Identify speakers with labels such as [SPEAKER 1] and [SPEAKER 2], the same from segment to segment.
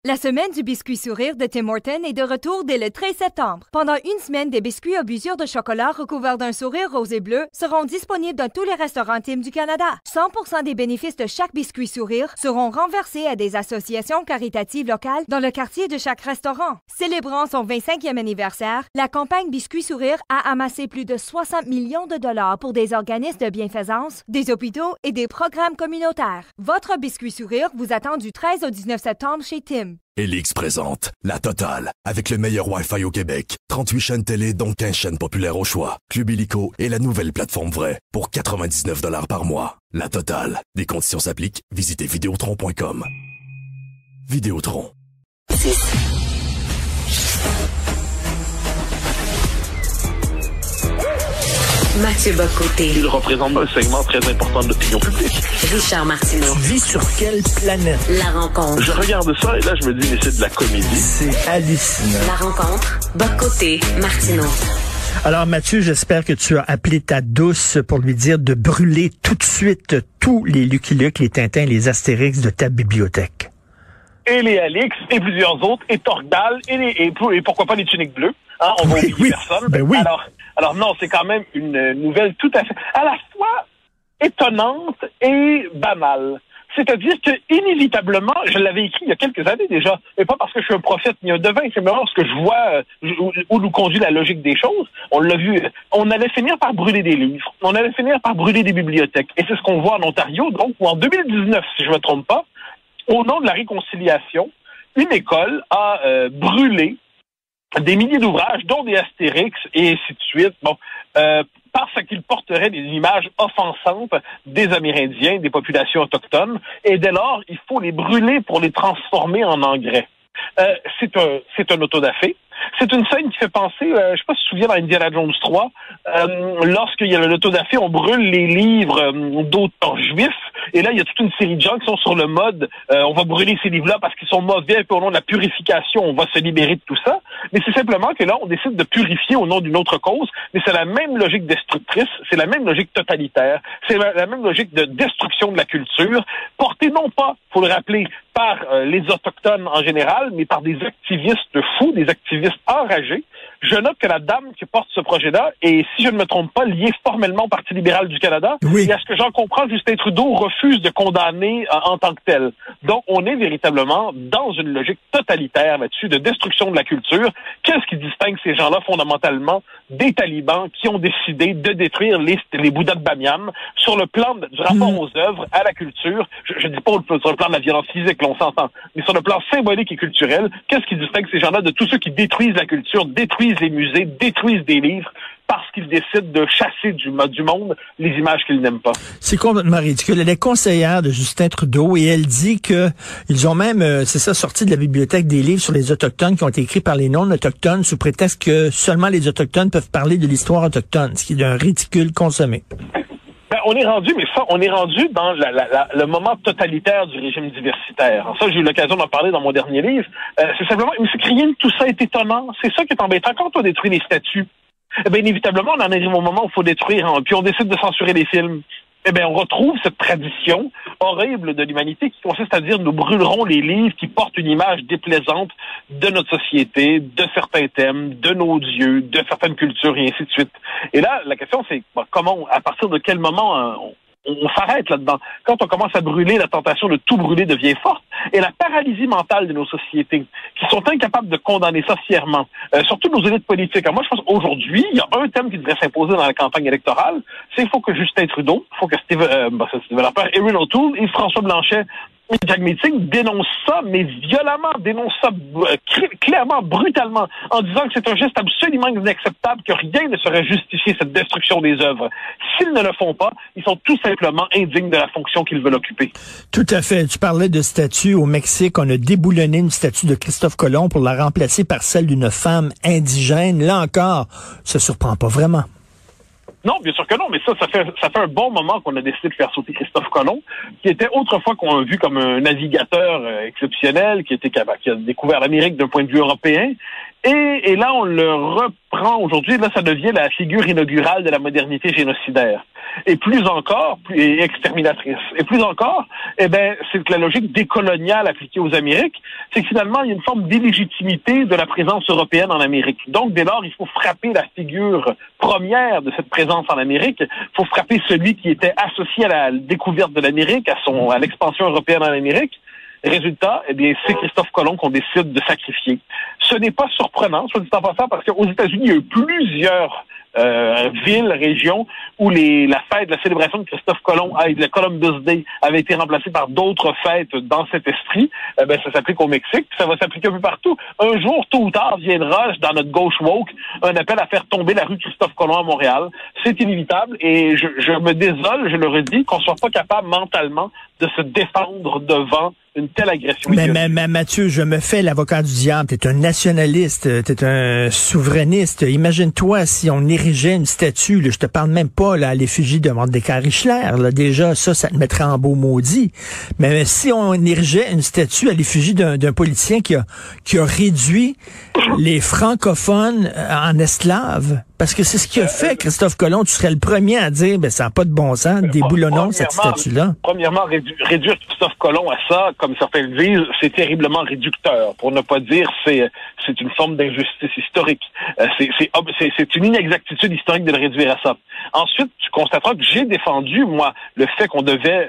[SPEAKER 1] La semaine du biscuit sourire de Tim Hortons est de retour dès le 13 septembre. Pendant une semaine, des biscuits à busure de chocolat recouverts d'un sourire rose et bleu seront disponibles dans tous les restaurants Tim du Canada. 100% des bénéfices de chaque biscuit sourire seront renversés à des associations caritatives locales dans le quartier de chaque restaurant. Célébrant son 25e anniversaire, la campagne Biscuit sourire a amassé plus de 60 millions de dollars pour des organismes de bienfaisance, des hôpitaux et des programmes communautaires. Votre biscuit sourire vous attend du 13 au 19 septembre chez Tim.
[SPEAKER 2] Elix présente La Totale, avec le meilleur Wi-Fi au Québec. 38 chaînes télé, dont 15 chaînes populaires au choix. Club illico et la nouvelle plateforme vraie, pour 99 $ par mois. La Totale. Des conditions s'appliquent. Visitez Vidéotron.com. Vidéotron.
[SPEAKER 3] Mathieu Bock-Côté.
[SPEAKER 4] Il représente un segment très important de l'opinion publique.
[SPEAKER 3] Richard Martineau.
[SPEAKER 5] Tu vis sur quelle planète?
[SPEAKER 3] La rencontre.
[SPEAKER 4] Je regarde ça et là, je me dis, mais c'est de la comédie.
[SPEAKER 5] C'est hallucinant.
[SPEAKER 3] La rencontre. Bock-Côté, Martineau.
[SPEAKER 5] Alors, Mathieu, j'espère que tu as appelé ta douce pour lui dire de brûler tout de suite tous les Lucky Luke, les Tintins, les Astérix de ta bibliothèque.
[SPEAKER 4] Et les Alix, et plusieurs autres, et Torgal, et pourquoi pas les tuniques bleues. Hein, on va oublier personne.
[SPEAKER 5] Ben oui.
[SPEAKER 4] Alors non, c'est quand même une nouvelle tout à fait, à la fois étonnante et banale. C'est-à-dire que, inévitablement, je l'avais écrit il y a quelques années déjà, et pas parce que je suis un prophète ni un devin, c'est vraiment parce que je vois où nous conduit la logique des choses. On l'a vu, on allait finir par brûler des livres, on allait finir par brûler des bibliothèques. Et c'est ce qu'on voit en Ontario, donc, où en 2019, si je me trompe pas, au nom de la réconciliation, une école a brûlé des milliers d'ouvrages, dont des Astérix, et ainsi de suite, parce qu'ils porteraient des images offensantes des Amérindiens, des populations autochtones, et dès lors, il faut les brûler pour les transformer en engrais. C'est un autodafé. C'est une scène qui fait penser, je sais pas si tu te souviens dans Indiana Jones 3, lorsqu'il y a l'autodafé, on brûle les livres d'auteurs juifs, et là, il y a toute une série de gens qui sont sur le mode, on va brûler ces livres-là parce qu'ils sont mauvais, puis au nom de la purification, on va se libérer de tout ça. Mais c'est simplement que là, on décide de purifier au nom d'une autre cause, mais c'est la même logique destructrice, c'est la même logique totalitaire, c'est la même logique de destruction de la culture, portée non pas, faut le rappeler, par les Autochtones en général, mais par des activistes fous, des activistes enragés. Je note que la dame qui porte ce projet-là est, si je ne me trompe pas, liée formellement au Parti libéral du Canada.
[SPEAKER 5] Oui.
[SPEAKER 4] Et à ce que j'en comprends, Justin Trudeau refuse de condamner en tant que tel. Donc, on est véritablement dans une logique totalitaire là-dessus, de destruction de la culture. Qu'est-ce qui distingue ces gens-là fondamentalement des talibans qui ont décidé de détruire les Bouddhas de Bamiyan sur le plan du rapport aux œuvres, à la culture? Je dis pas sur le plan de la violence physique, là, on s'entend, mais sur le plan symbolique et culturel, qu'est-ce qui distingue ces gens-là de tous ceux qui détruisent la culture, détruisent les musées, détruisent des livres parce qu'ils décident de chasser du monde les images qu'ils n'aiment pas?
[SPEAKER 5] C'est complètement ridicule. Elle est conseillère de Justin Trudeau et elle dit que ils ont même, sorti de la bibliothèque des livres sur les Autochtones qui ont été écrits par les non-autochtones sous prétexte que seulement les Autochtones peuvent parler de l'histoire autochtone, ce qui est d'un ridicule consommé.
[SPEAKER 4] On est rendu dans le moment totalitaire du régime diversitaire. Ça, j'ai eu l'occasion d'en parler dans mon dernier livre. C'est simplement, mais c'est que rien de tout ça est étonnant. C'est ça qui est embêtant. Quand on détruit les statues, inévitablement, on en arrive au moment où il faut détruire, puis on décide de censurer les films. On retrouve cette tradition horrible de l'humanité qui consiste à dire nous brûlerons les livres qui portent une image déplaisante de notre société, de certains thèmes, de nos dieux, de certaines cultures et ainsi de suite. Et là, la question c'est comment, à partir de quel moment on s'arrête là-dedans. Quand on commence à brûler, la tentation de tout brûler devient forte. Et la paralysie mentale de nos sociétés, qui sont incapables de condamner ça fièrement, surtout nos élites politiques. Alors moi, je pense qu'aujourd'hui, il y a un thème qui devrait s'imposer dans la campagne électorale, c'est qu'il faut que Justin Trudeau, il faut que Erin O'Toole et François Blanchet et Jack Meeting dénoncent ça, mais violemment, dénoncent ça clairement, brutalement, en disant que c'est un geste absolument inacceptable, que rien ne saurait justifier cette destruction des œuvres. S'ils ne le font pas, ils sont tout simplement indignes de la fonction qu'ils veulent occuper.
[SPEAKER 5] Tout à fait. Tu parlais de statue au Mexique. On a déboulonné une statue de Christophe Colomb pour la remplacer par celle d'une femme indigène. Là encore, ça surprend pas vraiment.
[SPEAKER 4] Non, bien sûr que non, mais ça fait un bon moment qu'on a décidé de faire sauter Christophe Colomb, qui était autrefois qu'on a vu comme un navigateur exceptionnel, qui a découvert l'Amérique d'un point de vue européen, Et là, on le reprend aujourd'hui. Là, ça devient la figure inaugurale de la modernité génocidaire. Et plus encore, et exterminatrice. Et plus encore, c'est que la logique décoloniale appliquée aux Amériques, c'est que finalement, il y a une forme d'illégitimité de la présence européenne en Amérique. Donc, dès lors, il faut frapper la figure première de cette présence en Amérique. Il faut frapper celui qui était associé à la découverte de l'Amérique, à l'expansion européenne en Amérique. Résultat, c'est Christophe Colomb qu'on décide de sacrifier. Ce n'est pas surprenant, soit dit en passant, parce qu'aux États-Unis, il y a eu plusieurs villes, régions, où la fête, la célébration de Christophe Colomb, le Columbus Day, avait été remplacée par d'autres fêtes dans cet esprit. Ça s'applique au Mexique, puis ça va s'appliquer un peu partout. Un jour, tôt ou tard, viendra, dans notre gauche woke, un appel à faire tomber la rue Christophe Colomb à Montréal. C'est inévitable, et je me désole, je le redis, qu'on soit pas capable mentalement de se défendre devant une telle agression.
[SPEAKER 5] Mais Mathieu, je me fais l'avocat du diable. T'es un nationaliste, t'es un souverainiste. Imagine-toi si on érigeait une statue, là, je te parle même pas là, à l'effigie de Mordecai Richler. Là, déjà, ça te mettrait en beau maudit. Mais si on érigeait une statue à l'effigie d'un politicien qui a réduit les francophones en esclaves, parce que c'est ce qu'il a fait, Christophe Colomb, tu serais le premier à dire, ça n'a pas de bon sens, déboulonnons cette statue-là.
[SPEAKER 4] Premièrement, réduire Christophe Colomb à ça, comme certains le disent, c'est terriblement réducteur. Pour ne pas dire, c'est une forme d'injustice historique. C'est une inexactitude historique de le réduire à ça. Ensuite, tu constateras que j'ai défendu, moi, le fait qu'on devait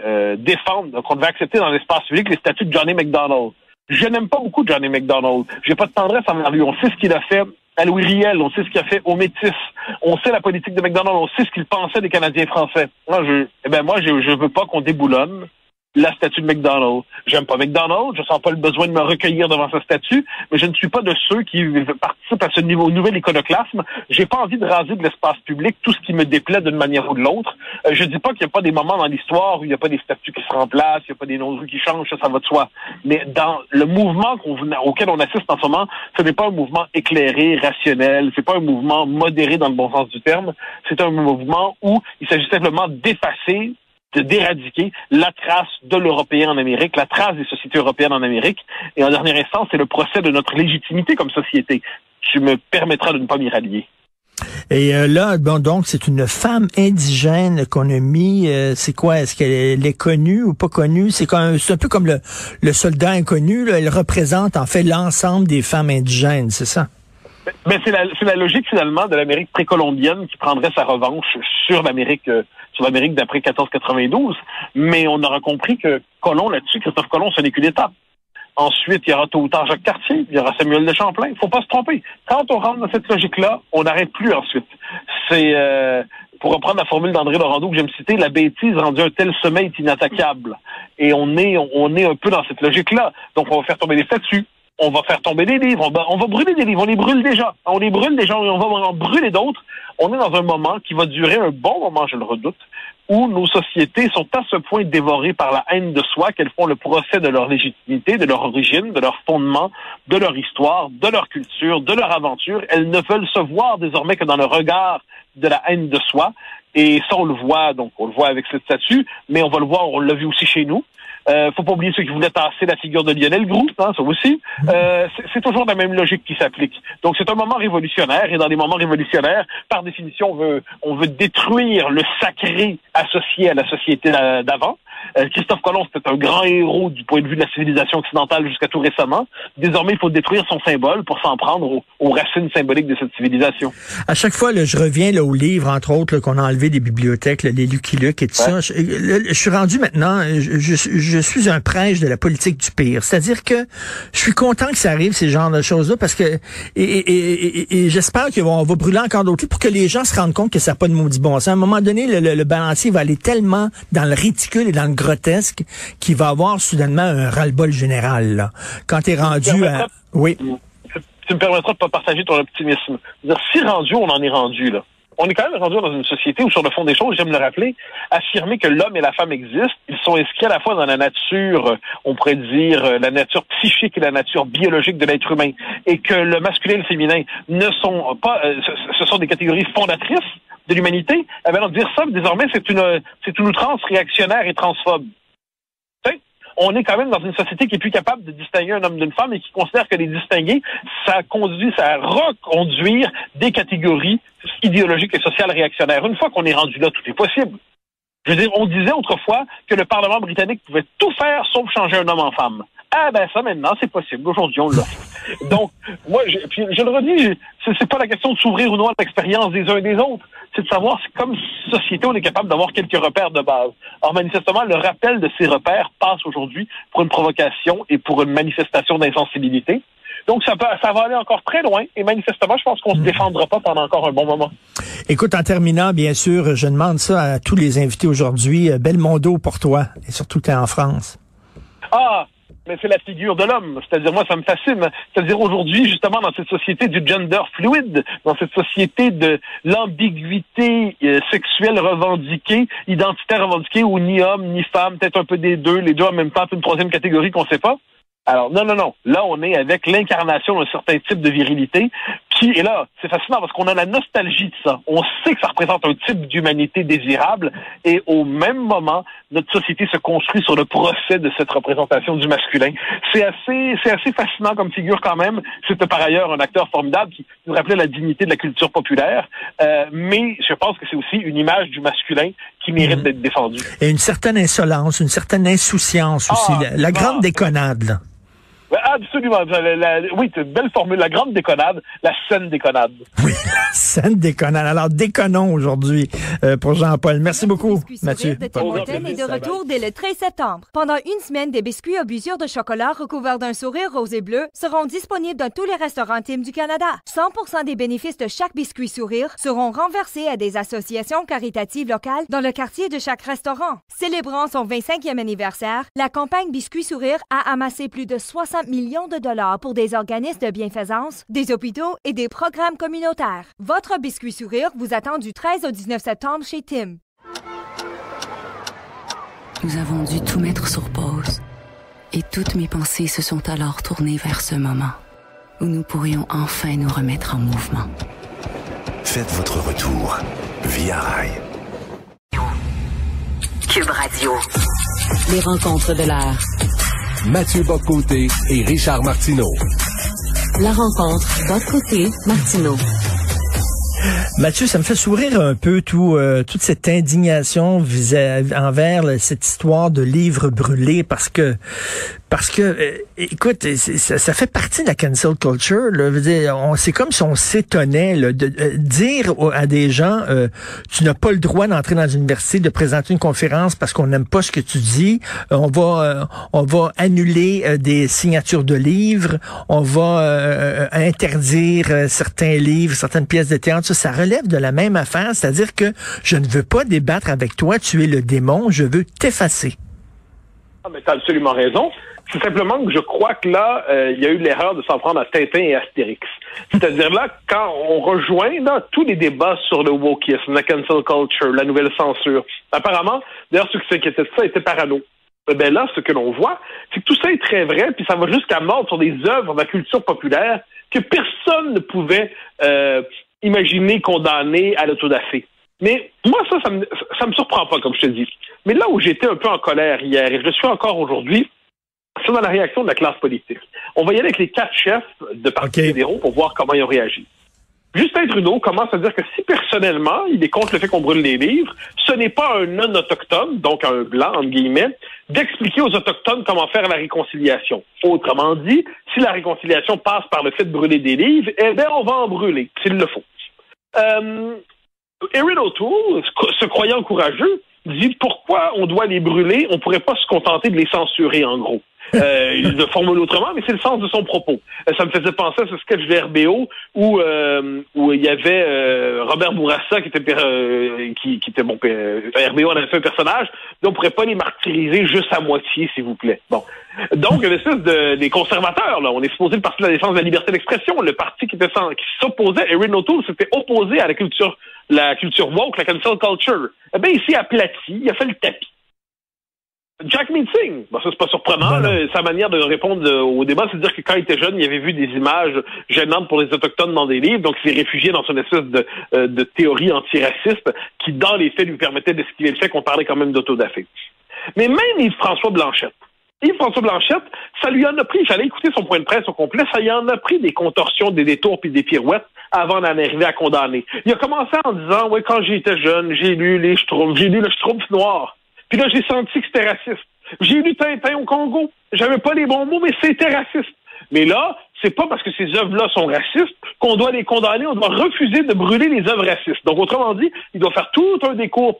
[SPEAKER 4] qu'on devait accepter dans l'espace public les statuts de Johnny McDonald. Je n'aime pas beaucoup Johnny McDonald. J'ai pas de tendresse envers lui. On sait ce qu'il a fait à Louis Riel, on sait ce qu'il a fait aux Métis, on sait la politique de McDonald, on sait ce qu'il pensait des Canadiens français. Moi, je veux pas qu'on déboulonne la statue de McDonald. J'aime pas McDonald, je sens pas le besoin de me recueillir devant sa statue, mais je ne suis pas de ceux qui participent à ce nouvel iconoclasme. J'ai pas envie de raser de l'espace public tout ce qui me déplaît d'une manière ou de l'autre. Je dis pas qu'il n'y a pas des moments dans l'histoire où il n'y a pas des statues qui se remplacent, il n'y a pas des noms de rues qui changent, ça va de soi. Mais dans le mouvement auquel on assiste en ce moment, ce n'est pas un mouvement éclairé, rationnel, c'est pas un mouvement modéré dans le bon sens du terme, c'est un mouvement où il s'agit simplement d'effacer, d'éradiquer la trace de l'Européen en Amérique, la trace des sociétés européennes en Amérique. Et en dernière instance, c'est le procès de notre légitimité comme société. Tu me permettras de ne pas m'y rallier.
[SPEAKER 5] Et là, donc, c'est une femme indigène qu'on a mis. C'est quoi? Est-ce qu'elle est connue ou pas connue? C'est un peu comme le soldat inconnu. Là. Elle représente en fait l'ensemble des femmes indigènes, c'est ça?
[SPEAKER 4] Mais c'est la logique finalement de l'Amérique précolombienne qui prendrait sa revanche sur l'Amérique d'après 1492. Mais on aura compris que Colomb là-dessus, Christophe Colomb, ce n'est qu'une étape. Ensuite, il y aura tôt ou tard Jacques Cartier, il y aura Samuel de Champlain. Il faut pas se tromper. Quand on rentre dans cette logique-là, on n'arrête plus ensuite. C'est pour reprendre la formule d'André Laurando que j'aime citer, la bêtise rendue un tel sommeil est inattaquable. Et on est un peu dans cette logique-là. Donc on va faire tomber des statues. On va faire tomber des livres, on va brûler des livres, on les brûle déjà et on va en brûler d'autres. On est dans un moment qui va durer un bon moment, je le redoute, où nos sociétés sont à ce point dévorées par la haine de soi qu'elles font le procès de leur légitimité, de leur origine, de leur fondement, de leur histoire, de leur culture, de leur aventure. Elles ne veulent se voir désormais que dans le regard de la haine de soi. Et ça, on le voit avec cette statue, mais on va le voir, on l'a vu aussi chez nous. Faut pas oublier ceux qui voulaient tasser la figure de Lionel Groulx, ça aussi. C'est toujours la même logique qui s'applique. Donc c'est un moment révolutionnaire, et dans les moments révolutionnaires, par définition, on veut détruire le sacré associé à la société d'avant. Christophe Colomb, c'était un grand héros du point de vue de la civilisation occidentale jusqu'à tout récemment. Désormais, il faut détruire son symbole pour s'en prendre aux racines symboliques de cette civilisation.
[SPEAKER 5] À chaque fois, là, je reviens au livre, entre autres, qu'on a enlevé des bibliothèques, là, les Lucky Luke et tout ça. Je suis rendu maintenant, je suis un prêche de la politique du pire. C'est-à-dire que je suis content que ça arrive, ces genres de choses-là, parce que et j'espère qu'on va brûler encore d'autres livres pour que les gens se rendent compte que ça n'a pas de maudit bon sens. À un moment donné, le balancier va aller tellement dans le ridicule et dans le grotesque qu'il va avoir soudainement un ras-le-bol général. Là. Quand tu es rendu à... Oui.
[SPEAKER 4] Tu me permettras de pas partager ton optimisme. Si rendu, on en est rendu, là. On est quand même rendu dans une société où, sur le fond des choses, j'aime le rappeler, affirmer que l'homme et la femme existent, ils sont inscrits à la fois dans la nature, on pourrait dire, la nature psychique et la nature biologique de l'être humain, et que le masculin et le féminin ne sont pas, ce sont des catégories fondatrices de l'humanité. Eh bien, alors, dire ça, désormais, c'est une outrance réactionnaire et transphobe. on est quand même dans une société qui est plus capable de distinguer un homme d'une femme et qui considère que les distinguer, ça conduit à reconduire des catégories idéologiques et sociales réactionnaires. Une fois qu'on est rendu là, tout est possible. Je veux dire, on disait autrefois que le Parlement britannique pouvait tout faire sauf changer un homme en femme. Ah ben ça maintenant, c'est possible. Aujourd'hui, on l'a fait. Donc, moi, je le redis, c'est pas la question de s'ouvrir ou non à l'expérience des uns et des autres. C'est de savoir si, comme société, on est capable d'avoir quelques repères de base. Alors, manifestement, le rappel de ces repères passe aujourd'hui pour une provocation et pour une manifestation d'insensibilité. Donc, ça va aller encore très loin. Et manifestement, je pense qu'on se défendra pas pendant encore un bon moment.
[SPEAKER 5] Écoute, en terminant, bien sûr, je demande ça à tous les invités aujourd'hui. Belmondo pour toi, et surtout tu es en France.
[SPEAKER 4] Ah! Mais c'est la figure de l'homme. C'est-à-dire, moi, ça me fascine. C'est-à-dire, aujourd'hui, justement, dans cette société du gender fluide, dans cette société de l'ambiguïté sexuelle revendiquée, identitaire revendiquée, où ni homme, ni femme, peut-être un peu des deux, les deux en même temps, une troisième catégorie qu'on sait pas. Alors, non. Là, on est avec l'incarnation d'un certain type de virilité et là, c'est fascinant parce qu'on a la nostalgie de ça. On sait que ça représente un type d'humanité désirable et au même moment, notre société se construit sur le procès de cette représentation du masculin. C'est assez fascinant comme figure quand même. C'était par ailleurs un acteur formidable qui nous rappelait la dignité de la culture populaire. Mais je pense que c'est aussi une image du masculin qui mérite d'être défendue.
[SPEAKER 5] Et une certaine insolence, une certaine insouciance aussi. La grande déconnade, là.
[SPEAKER 4] Absolument. Oui, c'est une belle formule. La grande déconnade, la saine déconnade.
[SPEAKER 5] Oui, la saine déconnade. Alors, déconnons aujourd'hui pour Jean-Paul. Merci beaucoup, Mathieu.
[SPEAKER 1] De Tim Hortons est de retour dès le 13 septembre. Pendant une semaine, des biscuits à busure de chocolat recouverts d'un sourire rose et bleu seront disponibles dans tous les restaurants Tim du Canada. 100% des bénéfices de chaque biscuit sourire seront renversés à des associations caritatives locales dans le quartier de chaque restaurant. Célébrant son 25e anniversaire, la campagne Biscuits Sourire a amassé plus de 60 millions de dollars pour des organismes de bienfaisance, des hôpitaux et des programmes communautaires. Votre biscuit sourire vous attend du 13 au 19 septembre chez Tim.
[SPEAKER 6] Nous avons dû tout mettre sur pause. Et toutes mes pensées se sont alors tournées vers ce moment où nous pourrions enfin nous remettre en mouvement.
[SPEAKER 2] Faites votre retour via Rail.
[SPEAKER 3] Cube Radio. Les rencontres de l'heure.
[SPEAKER 7] Mathieu Bock-Côté et Richard Martineau.
[SPEAKER 3] La rencontre Bock-Côté-Martineau.
[SPEAKER 5] Mathieu, ça me fait sourire un peu toute cette indignation envers cette histoire de livres brûlés parce que écoute, ça fait partie de la cancel culture. Là. C'est comme si on s'étonnait là, de dire à des gens tu n'as pas le droit d'entrer dans une université, de présenter une conférence parce qu'on n'aime pas ce que tu dis. On va annuler des signatures de livres. On va interdire certains livres, certaines pièces de théâtre. Ça relève de la même affaire, c'est-à-dire que je ne veux pas débattre avec toi. Tu es le démon. Je veux t'effacer.
[SPEAKER 4] Ah, mais t'as absolument raison. C'est simplement que je crois que là, il y a eu l'erreur de s'en prendre à Tintin et Astérix. C'est-à-dire là, quand on rejoint là, tous les débats sur le wokisme, la cancel culture, la nouvelle censure, apparemment, d'ailleurs, ceux qui s'inquiétaient de ça étaient parano. Ben là, ce que l'on voit, c'est que tout ça est très vrai, puis ça va jusqu'à mordre sur des œuvres de la culture populaire que personne ne pouvait imaginer condamner à l'autodafé. Mais moi, ça me surprend pas, comme je te dis. Mais là où j'étais un peu en colère hier, et je le suis encore aujourd'hui, c'est dans la réaction de la classe politique. On va y aller avec les 4 chefs de partis fédéraux pour voir comment ils ont réagi. Justin Trudeau commence à dire que si personnellement, il est contre le fait qu'on brûle les livres, ce n'est pas un non-autochtone, donc un blanc, entre guillemets, d'expliquer aux Autochtones comment faire la réconciliation. Autrement dit, si la réconciliation passe par le fait de brûler des livres, eh bien, on va en brûler, s'il le faut. Erin O'Toole, se croyant courageux, dit pourquoi on doit les brûler, on pourrait pas se contenter de les censurer, en gros. Il le formule autrement, mais c'est le sens de son propos. Ça me faisait penser à ce sketch de RBO où il y avait Robert Bourassa qui était bon, RBO en avait fait un personnage, donc on pourrait pas les martyriser juste à moitié, s'il vous plaît. Bon. Donc, l'espèce des conservateurs, là, on est supposé le Parti de la défense de la liberté d'expression, le parti qui s'opposait, Erin O'Toole s'était opposé à la culture woke, la cancel culture. Eh bien, ici, aplati, il a fait le tapis. Jack Meeting, ça c'est pas surprenant. Là, sa manière de répondre au débat, c'est de dire que quand il était jeune, il avait vu des images gênantes pour les Autochtones dans des livres, donc il s'est réfugié dans une espèce de théorie antiraciste qui, dans les faits, lui permettait d'esquiver le fait qu'on parlait quand même d'autodafé. Mais même Yves-François Blanchet, Yves-François Blanchette, ça lui en a pris, il fallait écouter son point de presse au complet, ça lui en a pris des contorsions, des détours puis des pirouettes avant d'en arriver à condamner. Il a commencé en disant, ouais, quand j'étais jeune, j'ai lu le Schtroumpf noir. Puis là, j'ai senti que c'était raciste. J'ai lu Tintin au Congo. J'avais pas les bons mots, mais c'était raciste. Mais là, c'est pas parce que ces œuvres-là sont racistes qu'on doit les condamner, on doit refuser de brûler les œuvres racistes. Donc, autrement dit, il doit faire tout un détour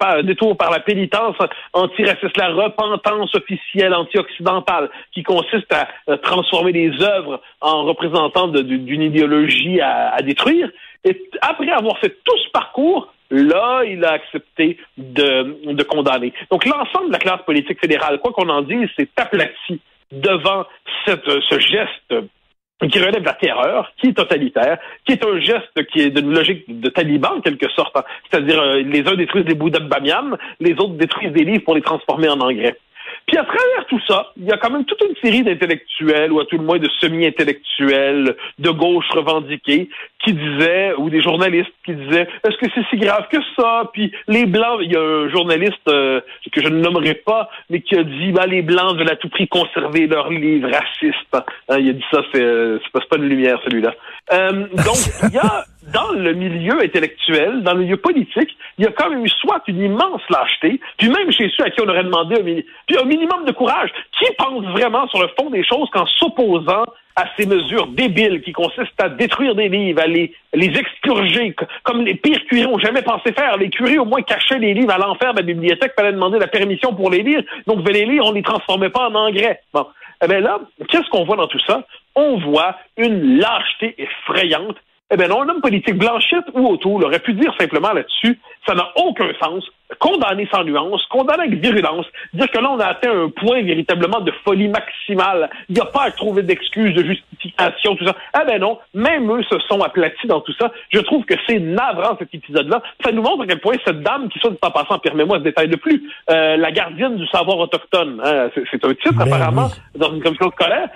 [SPEAKER 4] par la pénitence antiraciste, la repentance officielle anti-occidentale, qui consiste à transformer les œuvres en représentants d'une idéologie à détruire. Et après avoir fait tout ce parcours, là, il a accepté de condamner. Donc, l'ensemble de la classe politique fédérale, quoi qu'on en dise, s'est aplati devant ce geste qui relève de la terreur, qui est totalitaire, qui est un geste qui est d'une logique de taliban, en quelque sorte. Hein. C'est-à-dire, les uns détruisent des bouts d'Abamiam, les autres détruisent des livres pour les transformer en engrais. Puis à travers tout ça, il y a quand même toute une série d'intellectuels, ou à tout le moins de semi-intellectuels, de gauche revendiqués, qui disaient, ou des journalistes qui disaient, est-ce que c'est si grave que ça? Puis les Blancs, il y a un journaliste que je ne nommerai pas, mais qui a dit, les Blancs veulent à tout prix conserver leurs livres racistes. Hein, il a dit ça, c'est pas de lumière, celui-là. Donc, il y a, dans le milieu intellectuel, dans le milieu politique, il y a quand même eu soit une immense lâcheté, puis même chez ceux à qui on aurait demandé un minimum de courage, qui pense vraiment sur le fond des choses qu'en s'opposant à ces mesures débiles qui consistent à détruire des livres, à les expurger, comme les pires curés ont jamais pensé faire. Les curés, au moins, cachaient les livres à l'enfer de la bibliothèque, fallait demander la permission pour les lire, donc les lire, on les transformait pas en engrais. Bon. Eh bien là, qu'est-ce qu'on voit dans tout ça? On voit une lâcheté effrayante. Eh bien non, un homme politique, Blanchette ou O'Toole, aurait pu dire simplement là-dessus, ça n'a aucun sens, condamner sans nuance, condamner avec virulence, dire que là, on a atteint un point véritablement de folie maximale. Il n'y a pas à trouver d'excuses, de justification, tout ça. Ah ben non, même eux se sont aplatis dans tout ça. Je trouve que c'est navrant, cet épisode-là. Ça nous montre à quel point cette dame, qui soit dit en passant, permets-moi ce détail de plus, la gardienne du savoir autochtone, hein, c'est un titre apparemment, dans une commission scolaire,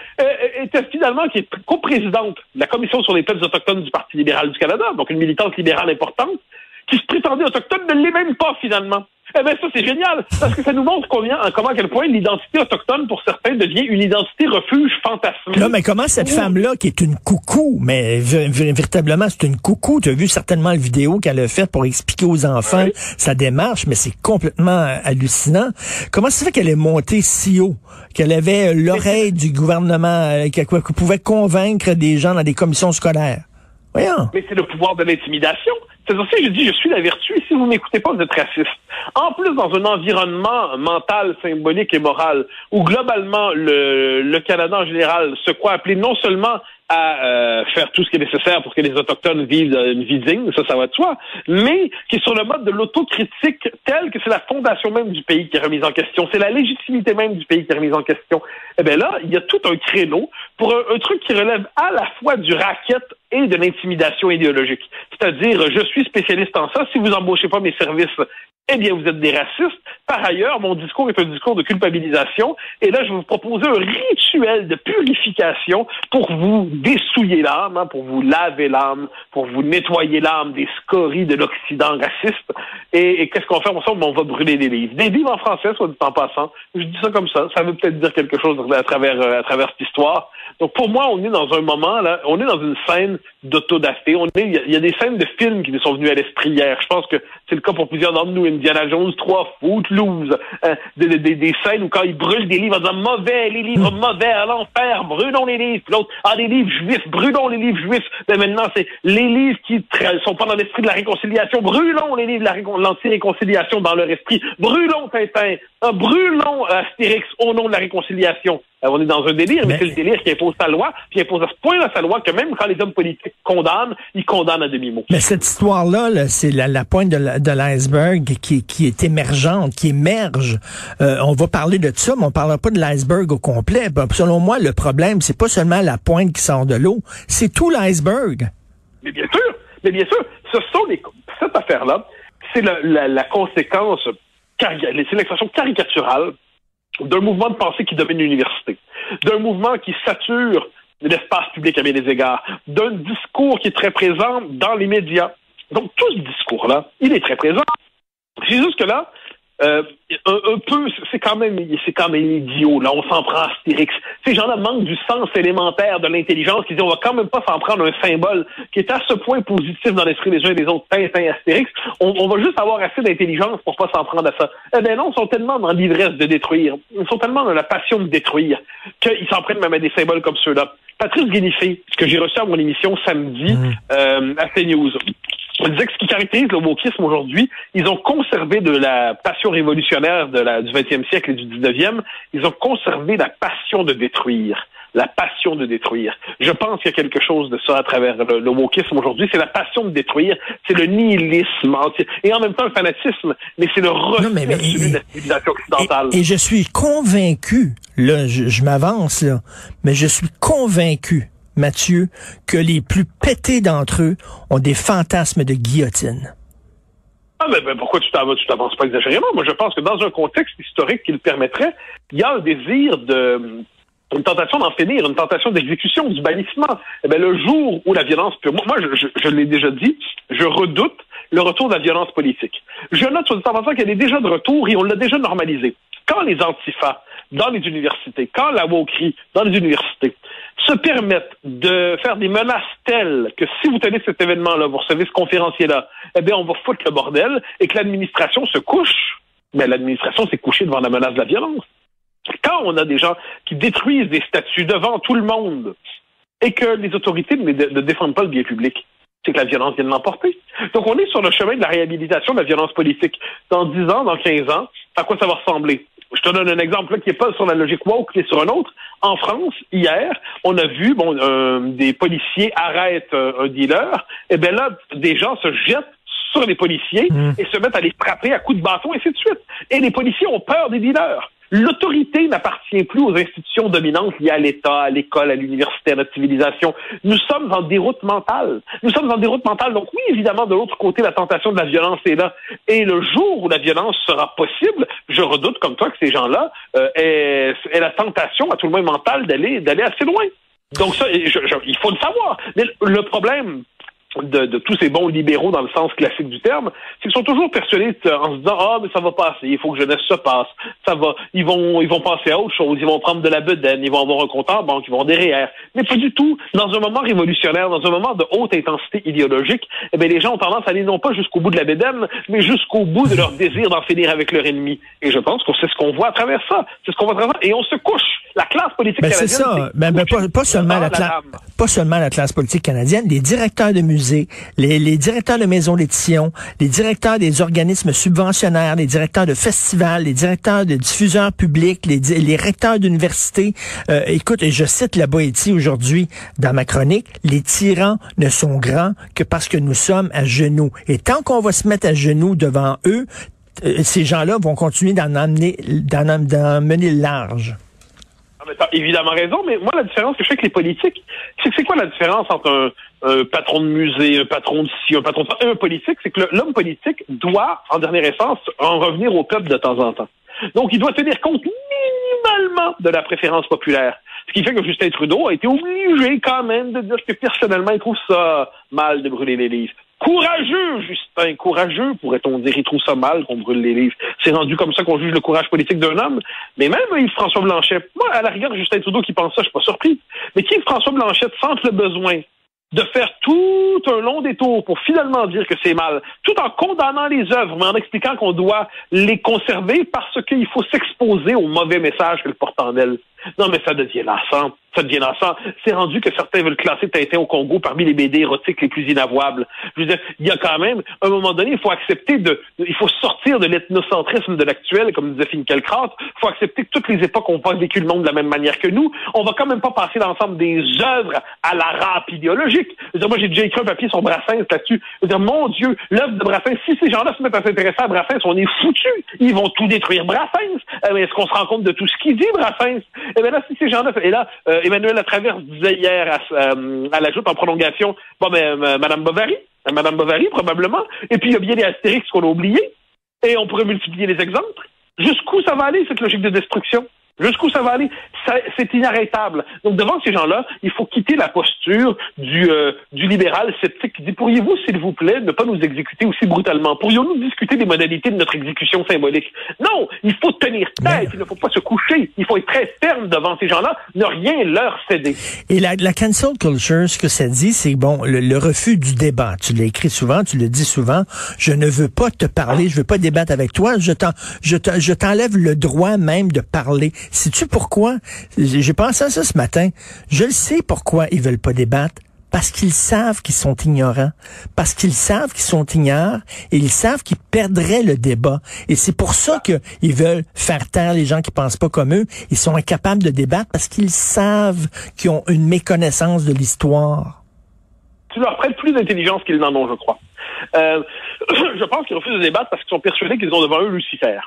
[SPEAKER 4] était finalement qui est coprésidente de la commission sur les peuples autochtones du Parti libéral du Canada, donc une militante libérale importante, qui se prétendait autochtone, ne l'est même pas finalement. Eh bien ça, c'est génial, parce que ça nous montre comment à quel point l'identité autochtone, pour certains, devient une identité refuge fantasmée.
[SPEAKER 5] Là, mais comment cette femme-là, qui est une coucou, mais véritablement, c'est une coucou, tu as vu certainement la vidéo qu'elle a faite pour expliquer aux enfants sa démarche, mais c'est complètement hallucinant. Comment ça fait qu'elle est montée si haut, qu'elle avait l'oreille du gouvernement, qu'elle pouvait convaincre des gens dans des commissions scolaires? Voyons.
[SPEAKER 4] Mais c'est le pouvoir de l'intimidation. C'est pour ça que je dis, je suis la vertu, et si vous m'écoutez pas, vous êtes raciste. En plus, dans un environnement mental, symbolique et moral, où globalement, le Canada en général se croit appelé non seulement à faire tout ce qui est nécessaire pour que les Autochtones vivent une vie digne, ça va de soi, mais qui est sur le mode de l'autocritique tel que c'est la fondation même du pays qui est remise en question, c'est la légitimité même du pays qui est remise en question. Eh bien là, il y a tout un créneau pour un truc qui relève à la fois du racket et de l'intimidation idéologique. C'est-à-dire, je suis spécialiste en ça, si vous embauchez pas mes services, eh bien, vous êtes des racistes. Par ailleurs, mon discours est un discours de culpabilisation. Et là, je vais vous proposer un rituel de purification pour vous dessouiller l'âme, hein, pour vous laver l'âme, pour vous nettoyer l'âme des scories de l'Occident raciste. Et qu'est-ce qu'on fait ensemble? On va brûler des livres. Des livres en français, soit dit en passant. Je dis ça comme ça. Ça veut peut-être dire quelque chose à travers cette histoire. Donc, pour moi, on est dans un moment, là, on est dans une scène d'autodafé. Il y a des scènes de films qui nous sont venues à l'esprit hier. Je pense que c'est le cas pour plusieurs d'entre nous. Indiana Jones 3, Footloose, des scènes où quand ils brûlent des livres en disant mauvais, les livres mauvais, à l'enfer, brûlons les livres. Puis l'autre, des livres juifs, brûlons les livres juifs. Mais maintenant, c'est les livres qui sont pas dans l'esprit de la réconciliation, brûlons les livres de l'anti-réconciliation dans leur esprit. Brûlons Tintin, brûlons Astérix au nom de la réconciliation. On est dans un délire, mais c'est le délire qui impose sa loi, puis impose à ce point sa loi que même quand les hommes politiques condamnent, ils condamnent à demi-mot.
[SPEAKER 5] Mais cette histoire-là, là, c'est la pointe de l'iceberg qui est émergente, qui émerge. On va parler de ça, mais on ne parlera pas de l'iceberg au complet. Selon moi, le problème, c'est pas seulement la pointe qui sort de l'eau, c'est tout l'iceberg.
[SPEAKER 4] Mais bien sûr, cette affaire-là, c'est la conséquence, c'est l'expression caricaturale d'un mouvement de pensée qui domine l'université, d'un mouvement qui sature l'espace public à bien des égards, d'un discours qui est très présent dans les médias. Donc, tout ce discours-là, il est très présent. C'est juste que là, un peu, c'est quand même idiot. Là, on s'en prend à Astérix. Ces gens-là manquent du sens élémentaire de l'intelligence, qui disent on va quand même pas s'en prendre un symbole qui est à ce point positif dans l'esprit des uns et des autres, Tintin, Astérix. On va juste avoir assez d'intelligence pour pas s'en prendre à ça. Eh ben non, ils sont tellement dans l'ivresse de détruire, ils sont tellement dans la passion de détruire qu'ils s'en prennent même à des symboles comme ceux-là. Patrice Guénifé, que j'ai reçu à mon émission samedi à CNews, on disait que ce qui caractérise le wokisme aujourd'hui, ils ont conservé de la passion révolutionnaire du 20e siècle et du 19e, ils ont conservé la passion de détruire. La passion de détruire. Je pense qu'il y a quelque chose de ça à travers le wokisme aujourd'hui. C'est la passion de détruire, c'est le nihilisme entier, et en même temps le fanatisme, mais c'est le refus de la civilisation occidentale.
[SPEAKER 5] Et je suis convaincu, là, je m'avance, là, mais je suis convaincu, Mathieu, que les plus pétés d'entre eux ont des fantasmes de guillotine.
[SPEAKER 4] Ah, ben pourquoi tu t'avances pas exagérément? Moi, je pense que dans un contexte historique qui le permettrait, il y a un désir une tentation d'en finir, une tentation d'exécution, du bannissement. Eh bien, le jour où la violence pure... Moi, je l'ai déjà dit, je redoute le retour de la violence politique. Je note sur le temps qu'elle est déjà de retour et on l'a déjà normalisé. Quand les antifas dans les universités, quand la wokerie dans les universités se permettent de faire des menaces telles que si vous tenez cet événement-là, vous recevez ce conférencier-là, eh bien, on va foutre le bordel et que l'administration se couche, mais l'administration s'est couchée devant la menace de la violence. Quand on a des gens qui détruisent des statues devant tout le monde et que les autorités ne défendent pas le bien public, c'est que la violence vient de l'emporter. Donc, on est sur le chemin de la réhabilitation de la violence politique. Dans 10 ans, dans 15 ans, à quoi ça va ressembler? Je te donne un exemple là, qui n'est pas sur la logique woke, mais sur un autre. En France, hier, on a vu des policiers arrêtent un dealer. Et bien là, des gens se jettent sur les policiers et se mettent à les frapper à coups de bâton, et ainsi de suite. Et les policiers ont peur des dealers. L'autorité n'appartient plus aux institutions dominantes liées à l'État, à l'école, à l'université, à notre civilisation. Nous sommes en déroute mentale. Donc oui, évidemment, de l'autre côté, la tentation de la violence est là. Et le jour où la violence sera possible, je redoute comme toi que ces gens-là aient la tentation, à tout le moins mentale, d'aller assez loin. Donc ça, il faut le savoir. Mais le problème de tous ces bons libéraux dans le sens classique du terme, c'est qu'ils sont toujours persuadés en se disant mais ça va passer, il faut que jeunesse se passe, ça va, ils vont passer à autre chose, ils vont prendre de la bedaine, ils vont avoir un compte en banque, ils vont des REER. Mais pas du tout. Dans un moment révolutionnaire, dans un moment de haute intensité idéologique, eh bien les gens ont tendance à aller non pas jusqu'au bout de la bedaine, mais jusqu'au bout de leur désir d'en finir avec leur ennemi. Et je pense que c'est ce qu'on voit à travers ça. C'est ce qu'on voit à travers ça. Et on se couche. La classe politique canadienne.
[SPEAKER 5] C'est ça. Pas seulement la classe politique canadienne, les directeurs de musées, les directeurs de maisons d'édition, les directeurs des organismes subventionnaires, les directeurs de festivals, les directeurs de diffuseurs publics, les recteurs d'universités. Écoute, et je cite la Boétie aujourd'hui dans ma chronique, les tyrans ne sont grands que parce que nous sommes à genoux. Et tant qu'on va se mettre à genoux devant eux, ces gens-là vont continuer d'en mener le large.
[SPEAKER 4] T'as évidemment raison, mais moi, la différence que je fais avec les politiques, c'est quoi la différence entre un patron de musée, un patron de ci, un patron de ça, et un politique? C'est que l'homme politique doit, en dernière essence, en revenir au peuple de temps en temps. Donc, il doit tenir compte minimalement de la préférence populaire. Ce qui fait que Justin Trudeau a été obligé quand même de dire que personnellement, il trouve ça mal de brûler les livres. Courageux, Justin, courageux, pourrait-on dire. Il trouve ça mal qu'on brûle les livres. C'est rendu comme ça qu'on juge le courage politique d'un homme. Mais même Yves-François Blanchet, moi, à la rigueur, Justin Trudeau qui pense ça, je suis pas surpris. Mais qu'Yves-François Blanchet sente le besoin de faire tout un long détour pour finalement dire que c'est mal, tout en condamnant les œuvres, mais en expliquant qu'on doit les conserver parce qu'il faut s'exposer au mauvais message qu'elles portent en elles. Non, mais ça devient lassant. C'est rendu que certains veulent classer Tintin au Congo parmi les BD érotiques les plus inavouables. Je veux dire, il y a quand même, à un moment donné, il faut accepter il faut sortir de l'ethnocentrisme de l'actuel, comme disait Finkielkraut. Il faut accepter que toutes les époques ont pas vécu le monde de la même manière que nous. On va quand même pas passer l'ensemble des œuvres à la râpe idéologique. Je veux dire, moi, j'ai déjà écrit un papier sur Brassens là-dessus. Je veux dire, mon Dieu, l'œuvre de Brassens, si ces gens-là se mettent à s'intéresser à Brassens, on est foutus. Ils vont tout détruire Brassens. Est-ce qu'on se rend compte de tout ce qu'il dit, Brassens? Eh bien là, si ces gens-là, et là, Emmanuel Latraverse disait hier à la joute en prolongation, Madame Bovary, probablement, et puis il y a bien les Astérix qu'on a oubliés, et on pourrait multiplier les exemples. Jusqu'où ça va aller, cette logique de destruction? Jusqu'où ça va aller? C'est inarrêtable. Donc, devant ces gens-là, il faut quitter la posture du libéral sceptique qui dit, pourriez-vous, s'il vous plaît, ne pas nous exécuter aussi brutalement? Pourrions-nous discuter des modalités de notre exécution symbolique? Non! Il faut tenir tête, il ne faut pas se coucher, il faut être très ferme devant ces gens-là, ne rien leur céder.
[SPEAKER 5] Et la cancel culture, ce que ça dit, c'est bon, le refus du débat. Tu l'as écrit souvent, tu le dis souvent, je ne veux pas te parler, je veux pas débattre avec toi, je t'enlève le droit même de parler. Sais-tu pourquoi? J'ai pensé à ça ce matin. Je le sais pourquoi ils veulent pas débattre. Parce qu'ils savent qu'ils sont ignorants. Parce qu'ils savent qu'ils sont ignorants et ils savent qu'ils perdraient le débat. Et c'est pour ça qu'ils veulent faire taire les gens qui pensent pas comme eux. Ils sont incapables de débattre parce qu'ils savent qu'ils ont une méconnaissance de l'histoire.
[SPEAKER 4] Tu leur prêtes plus d'intelligence qu'ils n'en ont, je crois. Je pense qu'ils refusent de débattre parce qu'ils sont persuadés qu'ils ont devant eux Lucifer.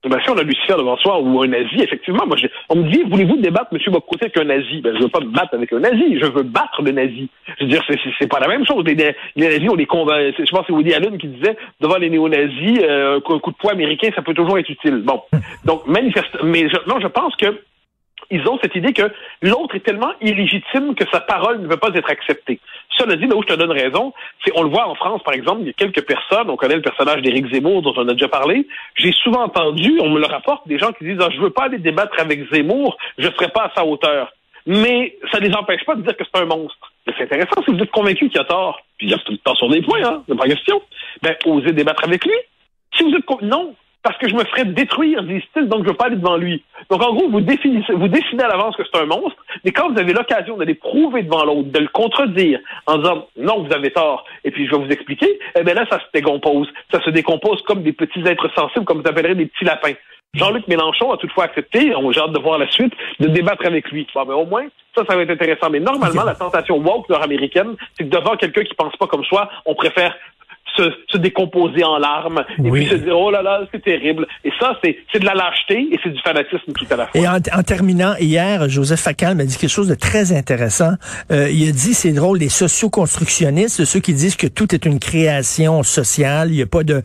[SPEAKER 4] Ben, si on a Lucifer devant soi ou un nazi, effectivement, on me dit, voulez-vous débattre, M. Bocoté, avec un nazi? Ben, je veux pas me battre avec un nazi, je veux battre le nazi. Je veux dire, c'est pas la même chose. Les nazis, on les convainc. Je pense que c'est Woody Allen qui disait, devant les néo-nazis, un coup de poing américain, ça peut toujours être utile. Bon. Donc, je pense que ils ont cette idée que l'autre est tellement illégitime que sa parole ne peut pas être acceptée. Cela dit, là où je te donne raison, on le voit en France, par exemple, il y a quelques personnes, on connaît le personnage d'Éric Zemmour, dont on a déjà parlé, j'ai souvent entendu, on me le rapporte, des gens qui disent, je veux pas aller débattre avec Zemmour, je serai pas à sa hauteur. Mais ça les empêche pas de dire que c'est un monstre. Mais c'est intéressant, si vous êtes convaincu qu'il a tort, puis il y a tout le temps sur des points, hein, c'est pas question, ben, osez débattre avec lui. Si vous êtes non, parce que je me ferais détruire, disent-ils, donc je veux pas aller devant lui. Donc, en gros, vous décidez à l'avance que c'est un monstre, mais quand vous avez l'occasion d'aller prouver devant l'autre, de le contredire, en disant, non, vous avez tort, et puis je vais vous expliquer, eh bien là, ça se décompose. Ça se décompose comme des petits êtres sensibles, comme vous appellerez des petits lapins. Jean-Luc Mélenchon a toutefois accepté, j'ai hâte de voir la suite, de débattre avec lui. Bon, ben, au moins, ça va être intéressant. Mais normalement, la tentation woke nord-américaine, c'est que devant quelqu'un qui pense pas comme soi, on préfère se décomposer en larmes et puis se dire, oh là là, c'est terrible. Et ça, c'est de la lâcheté et c'est du fanatisme tout à la fois.
[SPEAKER 5] Et en terminant, hier, Joseph Facal m'a dit quelque chose de très intéressant. Il a dit, c'est drôle, les socio-constructionnistes, ceux qui disent que tout est une création sociale, il n'y a pas de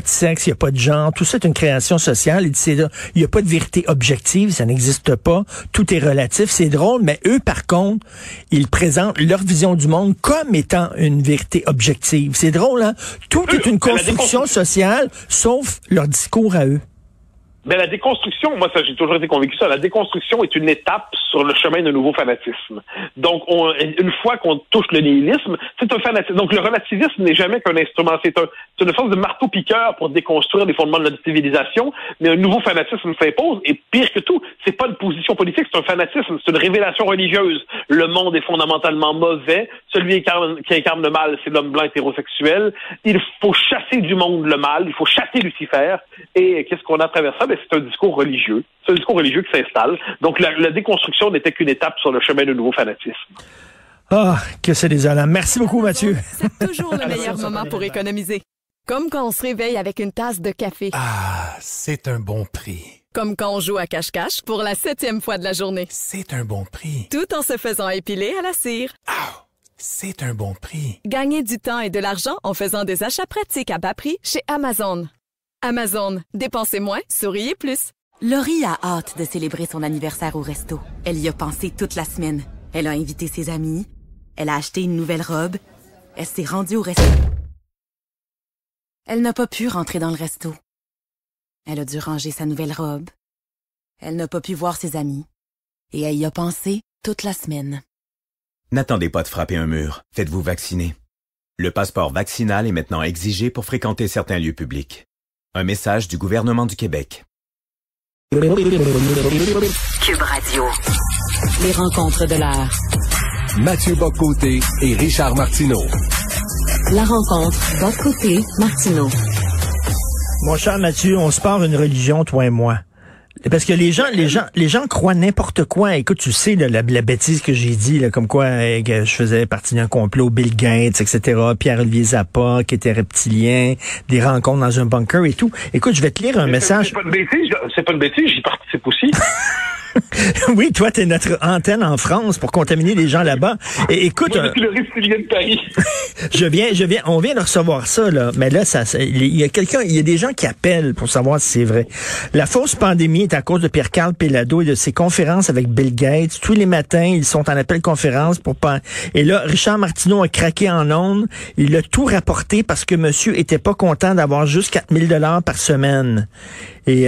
[SPEAKER 5] sexe, il n'y a pas de genre, tout ça est une création sociale. Il dit, il n'y a pas de vérité objective, ça n'existe pas, tout est relatif, c'est drôle, mais eux, par contre, ils présentent leur vision du monde comme étant une vérité objective. C'est drôle, hein? Tout est une construction sociale, sauf leur discours à eux.
[SPEAKER 4] Mais la déconstruction, moi, ça, j'ai toujours été convaincu ça, la déconstruction est une étape sur le chemin d'un nouveau fanatisme. Donc, une fois qu'on touche le nihilisme, c'est un fanatisme. Donc, le relativisme n'est jamais qu'un instrument. C'est une force de marteau-piqueur pour déconstruire les fondements de notre civilisation, mais un nouveau fanatisme s'impose, et pire que tout, c'est pas une position politique, c'est un fanatisme, c'est une révélation religieuse. Le monde est fondamentalement mauvais, celui qui incarne le mal, c'est l'homme blanc hétérosexuel. Il faut chasser du monde le mal, il faut chasser Lucifer, et qu'est-ce qu'on a à travers ça? C'est un discours religieux. C'est un discours religieux qui s'installe. Donc, la déconstruction n'était qu'une étape sur le chemin d'un nouveau fanatisme.
[SPEAKER 5] Ah, que c'est désolant. Merci beaucoup, Mathieu.
[SPEAKER 8] C'est toujours le meilleur moment pour économiser. Comme quand on se réveille avec une tasse de café.
[SPEAKER 9] Ah, c'est un bon prix.
[SPEAKER 8] Comme quand on joue à cache-cache pour la 7e fois de la journée.
[SPEAKER 9] C'est un bon prix.
[SPEAKER 8] Tout en se faisant épiler à la cire.
[SPEAKER 9] Ah, c'est un bon prix.
[SPEAKER 8] Gagner du temps et de l'argent en faisant des achats pratiques à bas prix chez Amazon. Amazon, dépensez moins, souriez plus.
[SPEAKER 10] Laurie a hâte de célébrer son anniversaire au resto. Elle y a pensé toute la semaine. Elle a invité ses amis. Elle a acheté une nouvelle robe. Elle s'est rendue au resto. Elle n'a pas pu rentrer dans le resto. Elle a dû ranger sa nouvelle robe. Elle n'a pas pu voir ses amis. Et elle y a pensé toute la semaine.
[SPEAKER 11] N'attendez pas de frapper un mur. Faites-vous vacciner. Le passeport vaccinal est maintenant exigé pour fréquenter certains lieux publics. Un message du gouvernement du Québec.
[SPEAKER 3] Cube Radio. Les rencontres de l'heure.
[SPEAKER 7] Mathieu Bock-Côté et Richard Martineau.
[SPEAKER 3] La rencontre Bock-Côté-Martineau.
[SPEAKER 5] Mon cher Mathieu, on se part une religion, toi et moi. Parce que les gens croient n'importe quoi. Écoute, tu sais la bêtise que j'ai dit, là, comme quoi que je faisais partie d'un complot, Bill Gates, etc., Pierre-Olivier Zappa, qui était reptilien, des rencontres dans un bunker et tout. Écoute, je vais te lire un message.
[SPEAKER 4] C'est pas une bêtise, j'y participe aussi.
[SPEAKER 5] Oui, toi, t'es notre antenne en France pour contaminer les gens là-bas. Et écoute,
[SPEAKER 4] moi, je suis le résilient de Paris.
[SPEAKER 5] on vient de recevoir ça, là. Mais là, il y a des gens qui appellent pour savoir si c'est vrai. La fausse pandémie est à cause de Pierre-Carl Péladeau et de ses conférences avec Bill Gates. Tous les matins, ils sont en appel conférence pour pas. Et là, Richard Martineau a craqué en ondes. Il a tout rapporté parce que monsieur était pas content d'avoir juste 4 000 $ par semaine. Et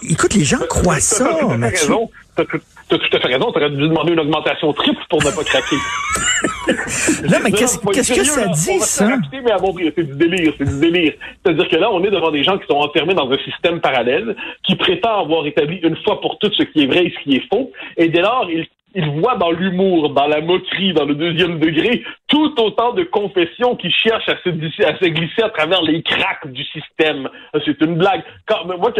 [SPEAKER 5] écoute, les gens croient ça, Mathieu.
[SPEAKER 4] T'as tout à fait raison. T'aurais dû demander une augmentation triple pour ne pas craquer.
[SPEAKER 5] Là, mais qu'est-ce que ça dit, ça?
[SPEAKER 4] Mais à bon prix, c'est du délire. C'est-à-dire que là, on est devant des gens qui sont enfermés dans un système parallèle, qui prétend avoir établi une fois pour toutes ce qui est vrai et ce qui est faux. Et dès lors, il voit dans l'humour, dans la moquerie, dans le deuxième degré, tout autant de confessions qui cherchent à se glisser à travers les cracks du système. C'est une blague. Quand moi,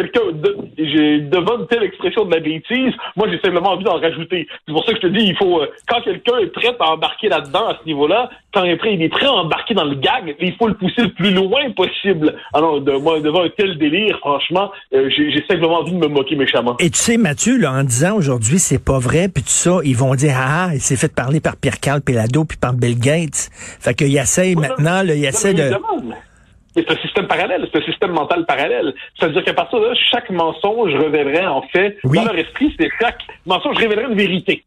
[SPEAKER 4] j'ai devant une telle expression de la bêtise, moi, j'ai simplement envie d'en rajouter. C'est pour ça que je te dis, il faut, quand quelqu'un est prêt à embarquer là-dedans, à ce niveau-là, quand il est prêt à embarquer dans le gag, il faut le pousser le plus loin possible. Alors, moi, devant un tel délire, franchement, j'ai simplement envie de me moquer méchamment.
[SPEAKER 5] Et tu sais, Mathieu, là, en disant aujourd'hui, c'est pas vrai, puis tout ça, ils vont dire, il s'est fait parler par Pierre-Carl Péladeau puis par Bill Gates. Fait qu'il essaye maintenant, là, il essaie de...
[SPEAKER 4] C'est un système parallèle, c'est un système mental parallèle. C'est-à-dire qu'à partir de là, chaque mensonge révélerait, en fait, dans leur esprit, c'est chaque mensonge révélerait une vérité.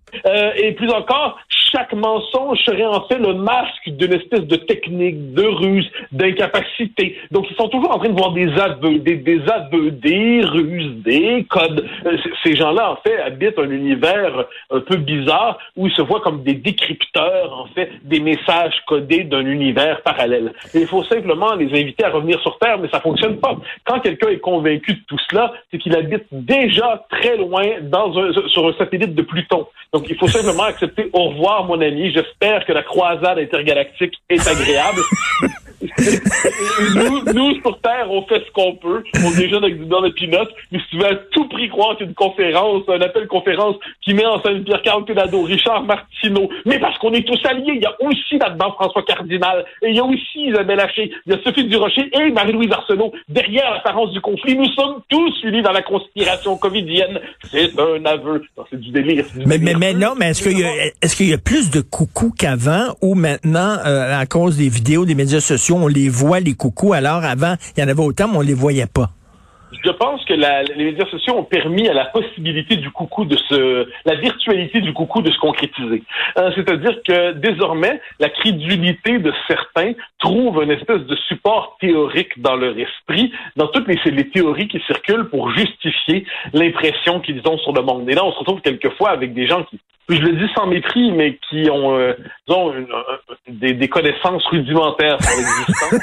[SPEAKER 4] Et plus encore, chaque mensonge serait en fait le masque d'une espèce de technique, de ruse, d'incapacité. Donc, ils sont toujours en train de voir des aveux, des ruses, des codes. Ces gens-là, en fait, habitent un univers un peu bizarre où ils se voient comme des décrypteurs, en fait, des messages codés d'un univers parallèle. Et il faut simplement les inviter à revenir sur Terre, mais ça fonctionne pas. Quand quelqu'un est convaincu de tout cela, c'est qu'il habite déjà très loin sur un satellite de Pluton. Donc, il faut simplement accepter au revoir, mon ami. J'espère que la croisade intergalactique est agréable. nous, sur Terre, on fait ce qu'on peut. On déjeune avec du beurre de peanuts. Mais si tu veux à tout prix croire qu'une conférence, un appel conférence qui met en scène Pierre-Carl Péladeau, Richard Martineau, mais parce qu'on est tous alliés, il y a aussi là-dedans François Cardinal, et il y a aussi Isabelle Haché, il y a Sophie Durocher et Marie-Louise Arsenault. Derrière l'apparence du conflit, nous sommes tous unis dans la conspiration covidienne. C'est un aveu. Non, c'est du délire.
[SPEAKER 5] Mais non, mais est-ce qu'il y a plus de coucous qu'avant ou maintenant, à cause des vidéos, des médias sociaux, on les voit, les coucous, alors avant, il y en avait autant, mais on les voyait pas?
[SPEAKER 4] Je pense que les médias sociaux ont permis à la possibilité du coucou la virtualité du coucou de se concrétiser. C'est-à-dire que désormais, la crédulité de certains trouve une espèce de support théorique dans leur esprit, dans toutes les théories qui circulent pour justifier l'impression qu'ils ont sur le monde. Et là, on se retrouve quelquefois avec des gens qui, je le dis sans mépris, mais qui ont des connaissances rudimentaires sur l'existence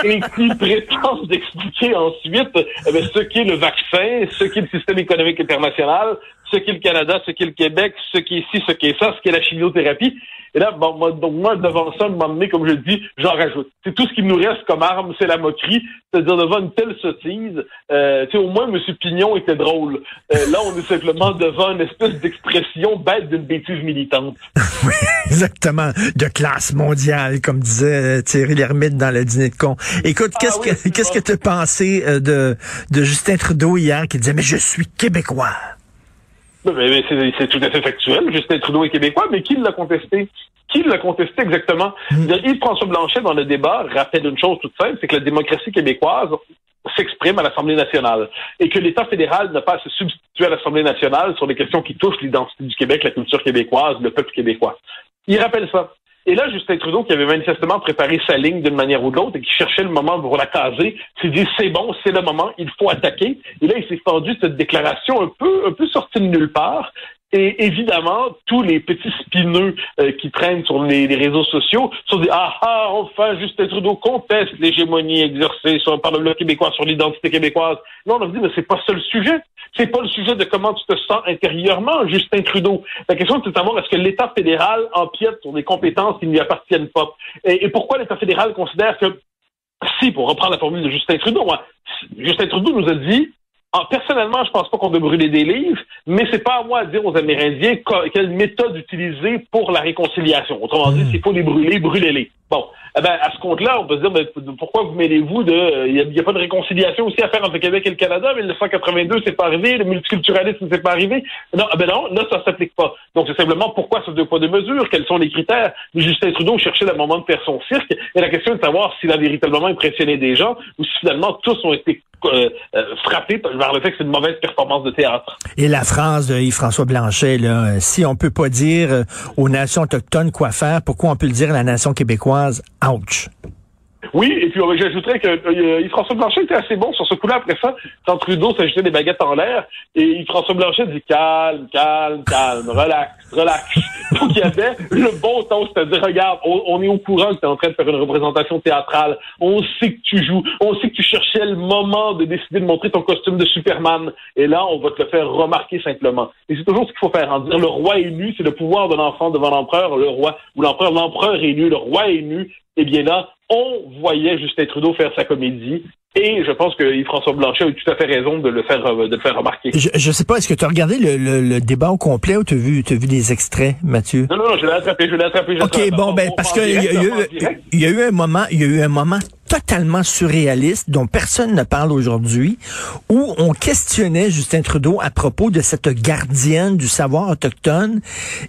[SPEAKER 4] et qui prétendent expliquer ensuite ce qu'est le vaccin, ce qu'est le système économique international, ce qu'est le Canada, ce qu'est le Québec, ce qu'est ci, ce qu'est ça, ce qu'est la chimiothérapie. Et là, moi, devant ça, à un moment donné, comme je le dis, j'en rajoute. C'est tout ce qui nous reste comme arme, c'est la moquerie. C'est-à-dire, devant une telle sottise, au moins, M. Pignon était drôle. Là, on est simplement devant une espèce d'expression bête d'une bêtise militante.
[SPEAKER 5] Oui, exactement. De classe mondiale, comme disait Thierry Lhermitte dans le dîner de con. Écoute, qu'est-ce que tu as pensé de Justin Trudeau hier qui disait « Mais je suis québécois ».
[SPEAKER 4] Mais c'est tout à fait factuel. Justin Trudeau est québécois, mais qui l'a contesté? Qui l'a contesté exactement? Yves-François Blanchet, dans le débat, rappelle une chose toute simple, c'est que la démocratie québécoise s'exprime à l'Assemblée nationale et que l'État fédéral n'a pas à se substituer à l'Assemblée nationale sur des questions qui touchent l'identité du Québec, la culture québécoise, le peuple québécois. Il rappelle ça. Et là, Justin Trudeau, qui avait manifestement préparé sa ligne d'une manière ou de l'autre et qui cherchait le moment pour la caser, s'est dit, c'est bon, c'est le moment, il faut attaquer. Et là, il s'est fendu cette déclaration un peu sortie de nulle part. Et évidemment, tous les petits spineux qui traînent sur les réseaux sociaux se sont dit, enfin, Justin Trudeau conteste l'hégémonie exercée par le Bloc québécois sur l'identité québécoise. Là, on a dit, mais c'est pas ça le sujet. C'est pas le sujet de comment tu te sens intérieurement, Justin Trudeau. La question, c'est de savoir est-ce que l'État fédéral empiète sur des compétences qui ne lui appartiennent pas. Et pourquoi l'État fédéral considère que, si, pour reprendre la formule de Justin Trudeau, Justin Trudeau nous a dit, personnellement, je pense pas qu'on doit brûler des livres, mais c'est pas à moi de dire aux Amérindiens quelle méthode utiliser pour la réconciliation. Autrement dit, s'il faut les brûler, brûlez-les. Bon, à ce compte-là, on peut se dire, pourquoi vous mêlez-vous il n'y a pas de réconciliation aussi à faire entre le Québec et le Canada, 1982, c'est pas arrivé, le multiculturalisme, c'est pas arrivé. Non, là, ça s'applique pas. Donc, c'est simplement pourquoi ce 2 poids 2 mesures, quels sont les critères. Justin Trudeau cherchait le moment de faire son cirque, et la question est de savoir s'il a véritablement impressionné des gens, ou si finalement tous ont été frappés par le fait que c'est une mauvaise performance de théâtre.
[SPEAKER 5] Et la phrase de Yves-François Blanchet, là, si on peut pas dire aux nations autochtones quoi faire, pourquoi on peut le dire à la nation québécoise? Ouch!
[SPEAKER 4] Oui, et puis j'ajouterais que Yves-François Blanchet était assez bon sur ce coup-là. Après ça, quand Trudeau s'agitait des baguettes en l'air, et Yves-François Blanchet dit calme, relax. Donc il y avait le bon ton, c'est-à-dire regarde, on est au courant que tu es en train de faire une représentation théâtrale, on sait que tu joues, on sait que tu cherchais le moment de décider de montrer ton costume de Superman, et là on va te le faire remarquer simplement. Et c'est toujours ce qu'il faut faire, en dire le roi est nu, c'est le pouvoir de l'enfant devant l'empereur, le roi, ou l'empereur est nu, le roi est nu. Eh bien là, on voyait Justin Trudeau faire sa comédie, et je pense que Yves-François Blanchet a eu tout à fait raison de le faire remarquer.
[SPEAKER 5] Je sais pas, est-ce que tu as regardé le débat au complet ou tu as vu des extraits, Mathieu?
[SPEAKER 4] Non, je l'ai attrapé.
[SPEAKER 5] OK, bon, parce que il y a eu un moment totalement surréaliste dont personne ne parle aujourd'hui, où on questionnait Justin Trudeau à propos de cette gardienne du savoir autochtone.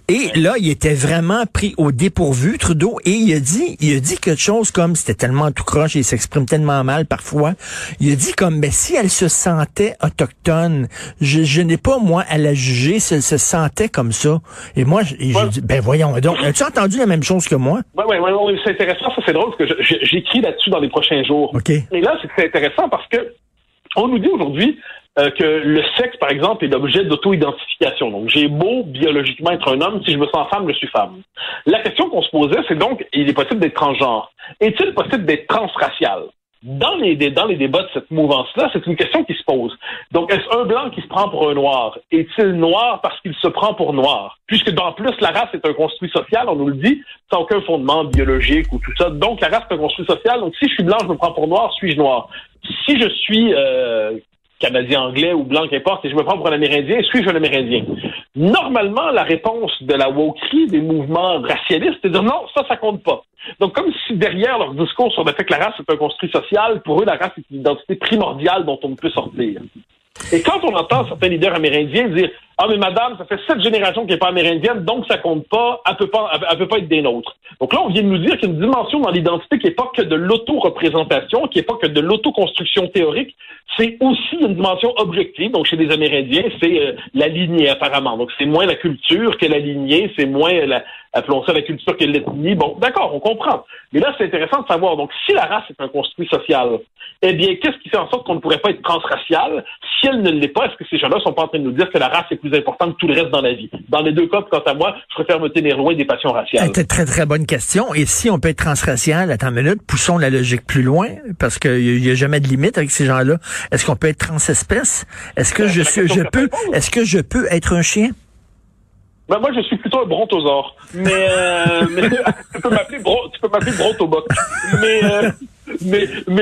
[SPEAKER 5] Et là, il était vraiment pris au dépourvu, Trudeau, et il a dit quelque chose comme, c'était tellement tout croche, il s'exprime tellement mal parfois, il a dit comme, si elle se sentait autochtone, je n'ai pas, moi, à la juger si elle se sentait comme ça. Et moi, j'ai dit, voyons donc, as-tu entendu la même chose que moi?
[SPEAKER 4] Oui, c'est intéressant, ça c'est drôle, parce que j'écris là-dessus dans les prochains jours.
[SPEAKER 5] Okay.
[SPEAKER 4] Et là, c'est intéressant parce que on nous dit aujourd'hui que le sexe, par exemple, est l'objet d'auto-identification. Donc, j'ai beau biologiquement être un homme, si je me sens femme, je suis femme. La question qu'on se posait, c'est donc, il est possible d'être transgenre. Est-il possible d'être transracial? Dans les débats de cette mouvance-là, c'est une question qui se pose. Donc, est-ce un blanc qui se prend pour un noir? Est-il noir parce qu'il se prend pour noir? Puisque, en plus, la race est un construit social, on nous le dit, sans aucun fondement biologique ou tout ça. Donc, la race est un construit social. Donc, si je suis blanc, je me prends pour noir, suis-je noir? Si je suis Canadien, anglais ou blanc, qu'importe, et je me prends pour un Amérindien, suis-je un Amérindien? Normalement, la réponse de la wokerie, des mouvements racialistes, c'est de dire non, ça compte pas. Donc, comme si derrière leur discours sur le fait que la race est un construit social, pour eux, la race est une identité primordiale dont on ne peut sortir. Et quand on entend certains leaders amérindiens dire « Ah, mais madame, ça fait 7 générations qu'elle n'est pas amérindienne, donc ça compte pas, elle peut pas être des nôtres. » Donc là, on vient de nous dire qu'il y a une dimension dans l'identité qui n'est pas que de l'auto-représentation, qui n'est pas que de l'auto-construction théorique, c'est aussi une dimension objective. Donc, chez les Amérindiens, c'est la lignée, apparemment. Donc, c'est moins la culture que la lignée, c'est moins appelons ça la culture que l'ethnie. Bon, d'accord, on comprend. Mais là, c'est intéressant de savoir. Donc, si la race est un construit social, eh bien, qu'est-ce qui fait en sorte qu'on ne pourrait pas être transracial? Si elle ne l'est pas, est-ce que ces gens-là sont pas en train de nous dire que la race est plus importante que tout le reste dans la vie? Dans les deux cas, quant à moi, je préfère me tenir loin des passions raciales.
[SPEAKER 5] C'est très, très bonne question. Et si on peut être transracial, attends une minute, poussons la logique plus loin, parce qu'il n'y a jamais de limite avec ces gens-là. Est-ce qu'on peut être transespèce? Est-ce que est-ce que je peux être un chien?
[SPEAKER 4] Moi, je suis plutôt un brontosaure. Mais tu peux m'appeler brontoboc. Mais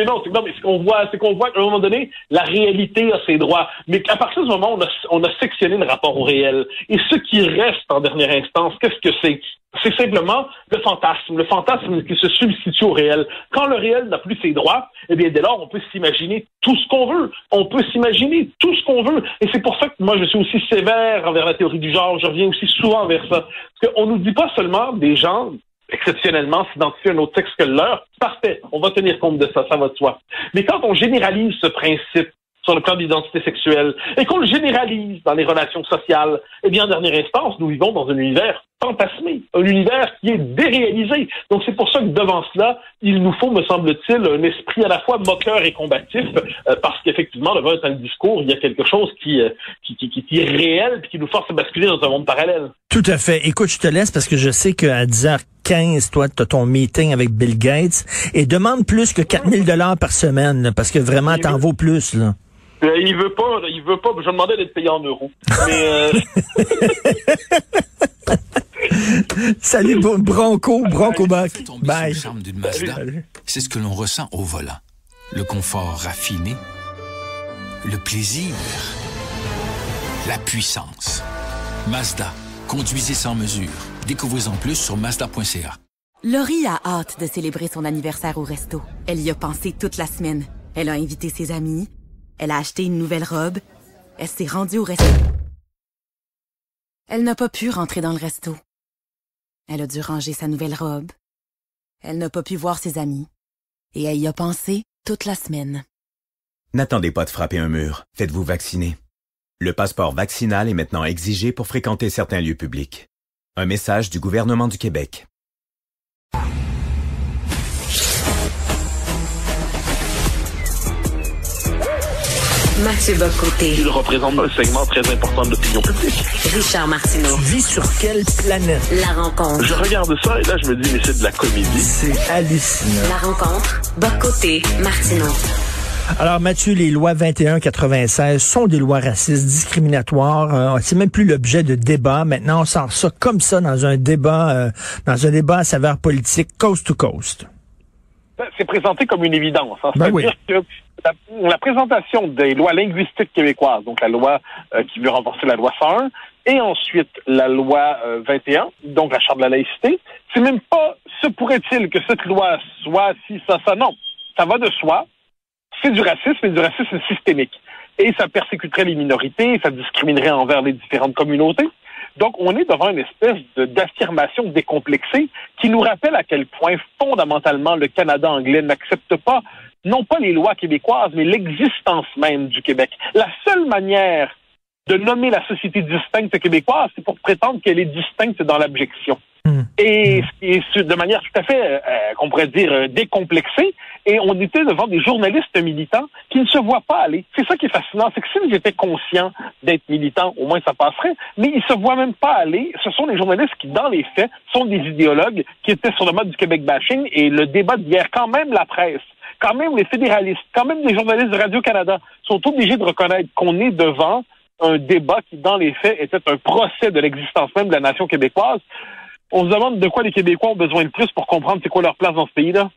[SPEAKER 4] non, mais ce qu'on voit, c'est qu'à un moment donné, la réalité a ses droits. Mais à partir du moment où on a sectionné le rapport au réel, et ce qui reste en dernière instance, qu'est-ce que c'est? C'est simplement le fantasme qui se substitue au réel. Quand le réel n'a plus ses droits, eh bien, dès lors, on peut s'imaginer tout ce qu'on veut. Et c'est pour ça que moi, je suis aussi sévère envers la théorie du genre. Je reviens aussi souvent vers ça. Parce qu'on nous dit pas seulement des gens exceptionnellement s'identifier à un autre sexe que le leur. Parfait, on va tenir compte de ça, ça va de soi. Mais quand on généralise ce principe sur le plan de l'identité sexuelle et qu'on le généralise dans les relations sociales, eh bien, en dernière instance, nous vivons dans un univers fantasmé, un univers qui est déréalisé. Donc, c'est pour ça que devant cela, il nous faut, me semble-t-il, un esprit à la fois moqueur et combatif, parce qu'effectivement, devant un tel discours, il y a quelque chose qui est réel et qui nous force à basculer dans un monde parallèle.
[SPEAKER 5] Tout à fait. Écoute, je te laisse parce que je sais qu'à 10h15, toi, tu as ton meeting avec Bill Gates et demande plus que 4 000 $ par semaine, là, parce que vraiment, t'en vaux plus, là.
[SPEAKER 4] Il veut pas. Je demandais d'être payé en euros. Mais
[SPEAKER 5] Salut Bronco Bac. Bye.
[SPEAKER 12] Le charme d'une Mazda, c'est ce que l'on ressent au volant. Le confort raffiné, le plaisir, la puissance. Mazda, conduisez sans mesure. Découvrez-en plus sur Mazda.ca.
[SPEAKER 10] Laurie a hâte de célébrer son anniversaire au resto. Elle y a pensé toute la semaine. Elle a invité ses amis. Elle a acheté une nouvelle robe. Elle s'est rendue au resto. Elle n'a pas pu rentrer dans le resto. Elle a dû ranger sa nouvelle robe. Elle n'a pas pu voir ses amis. Et elle y a pensé toute la semaine.
[SPEAKER 11] N'attendez pas de frapper un mur. Faites-vous vacciner. Le passeport vaccinal est maintenant exigé pour fréquenter certains lieux publics. Un message du gouvernement du Québec.
[SPEAKER 3] Mathieu Bock-Côté.
[SPEAKER 4] Il représente un segment très important de l'opinion publique.
[SPEAKER 3] Richard Martineau.
[SPEAKER 5] Tu vis sur quelle planète?
[SPEAKER 3] La rencontre.
[SPEAKER 4] Je regarde ça et là, je me dis, mais c'est de la comédie.
[SPEAKER 5] C'est hallucinant.
[SPEAKER 3] La rencontre. Bock-Côté. Martineau.
[SPEAKER 5] Alors, Mathieu, les lois 21-96 sont des lois racistes, discriminatoires. C'est même plus l'objet de débat. Maintenant, on sort ça comme ça dans un débat à saveur politique, coast to coast.
[SPEAKER 4] C'est présenté comme une évidence. Hein.
[SPEAKER 5] C'est-à-dire
[SPEAKER 4] que la présentation des lois linguistiques québécoises, donc la loi qui veut renforcer la loi 101, et ensuite la loi 21, donc la Charte de la laïcité, c'est même pas se pourrait-il que cette loi soit si, ça, non. Ça va de soi. C'est du racisme, mais du racisme systémique. Et ça persécuterait les minorités, ça discriminerait envers les différentes communautés. Donc, on est devant une espèce d'affirmation décomplexée qui nous rappelle à quel point, fondamentalement, le Canada anglais n'accepte pas, non pas les lois québécoises, mais l'existence même du Québec. La seule manière de nommer la société distincte québécoise, c'est pour prétendre qu'elle est distincte dans l'abjection. Et de manière tout à fait, qu'on pourrait dire, décomplexée. Et on était devant des journalistes militants qui ne se voient pas aller. C'est ça qui est fascinant, c'est que s'ils étaient conscients d'être militants, au moins ça passerait, mais ils se voient même pas aller. Ce sont des journalistes qui, dans les faits, sont des idéologues qui étaient sur le mode du Québec bashing, et le débat d'hier, quand même la presse, quand même les fédéralistes, quand même les journalistes de Radio-Canada sont obligés de reconnaître qu'on est devant un débat qui, dans les faits, était un procès de l'existence même de la nation québécoise. On se demande de quoi les Québécois ont besoin de plus pour comprendre c'est quoi leur place dans ce pays-là.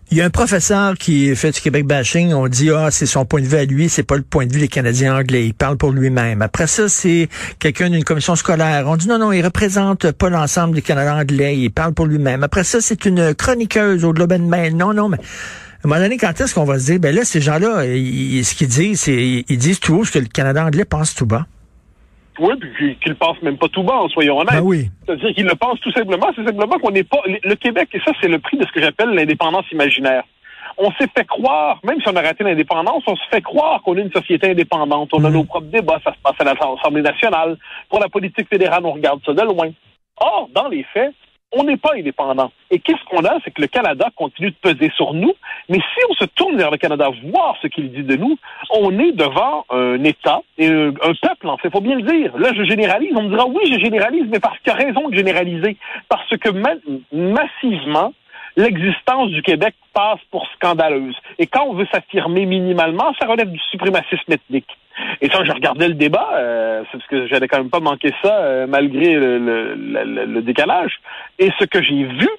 [SPEAKER 5] Il y a un professeur qui fait du Québec bashing, on dit, c'est son point de vue à lui, c'est pas le point de vue des Canadiens anglais, il parle pour lui-même. Après ça, c'est quelqu'un d'une commission scolaire, on dit non, il représente pas l'ensemble des Canadiens anglais, il parle pour lui-même. Après ça, c'est une chroniqueuse au Globe and Mail, non, mais à un moment donné, quand est-ce qu'on va se dire, ben là, ces gens-là, ce qu'ils disent, c'est, ils disent tout haut ce que le Canada anglais pense tout bas.
[SPEAKER 4] Oui, puis qu'ils le pensent même pas tout bas, soyons honnêtes.
[SPEAKER 5] Ben oui.
[SPEAKER 4] C'est-à-dire qu'ils le pensent tout simplement, c'est simplement qu'on n'est pas... Le Québec, et ça, c'est le prix de ce que j'appelle l'indépendance imaginaire. On s'est fait croire, même si on a raté l'indépendance, on se fait croire qu'on est une société indépendante. On a nos propres débats, ça se passe à l'Assemblée nationale. Pour la politique fédérale, on regarde ça de loin. Or, dans les faits, on n'est pas indépendant. Et qu'est-ce qu'on a? C'est que le Canada continue de peser sur nous. Mais si on se tourne vers le Canada, voir ce qu'il dit de nous, on est devant un État et un peuple, en fait, faut bien le dire. Là, je généralise. On me dira, oui, je généralise, mais parce qu'il y a raison de généraliser. Parce que massivement, l'existence du Québec passe pour scandaleuse. Et quand on veut s'affirmer minimalement, ça relève du suprémacisme ethnique. Et ça, je regardais le débat, c'est parce que j'allais quand même pas manquer ça, malgré le décalage. Et ce que j'ai vu,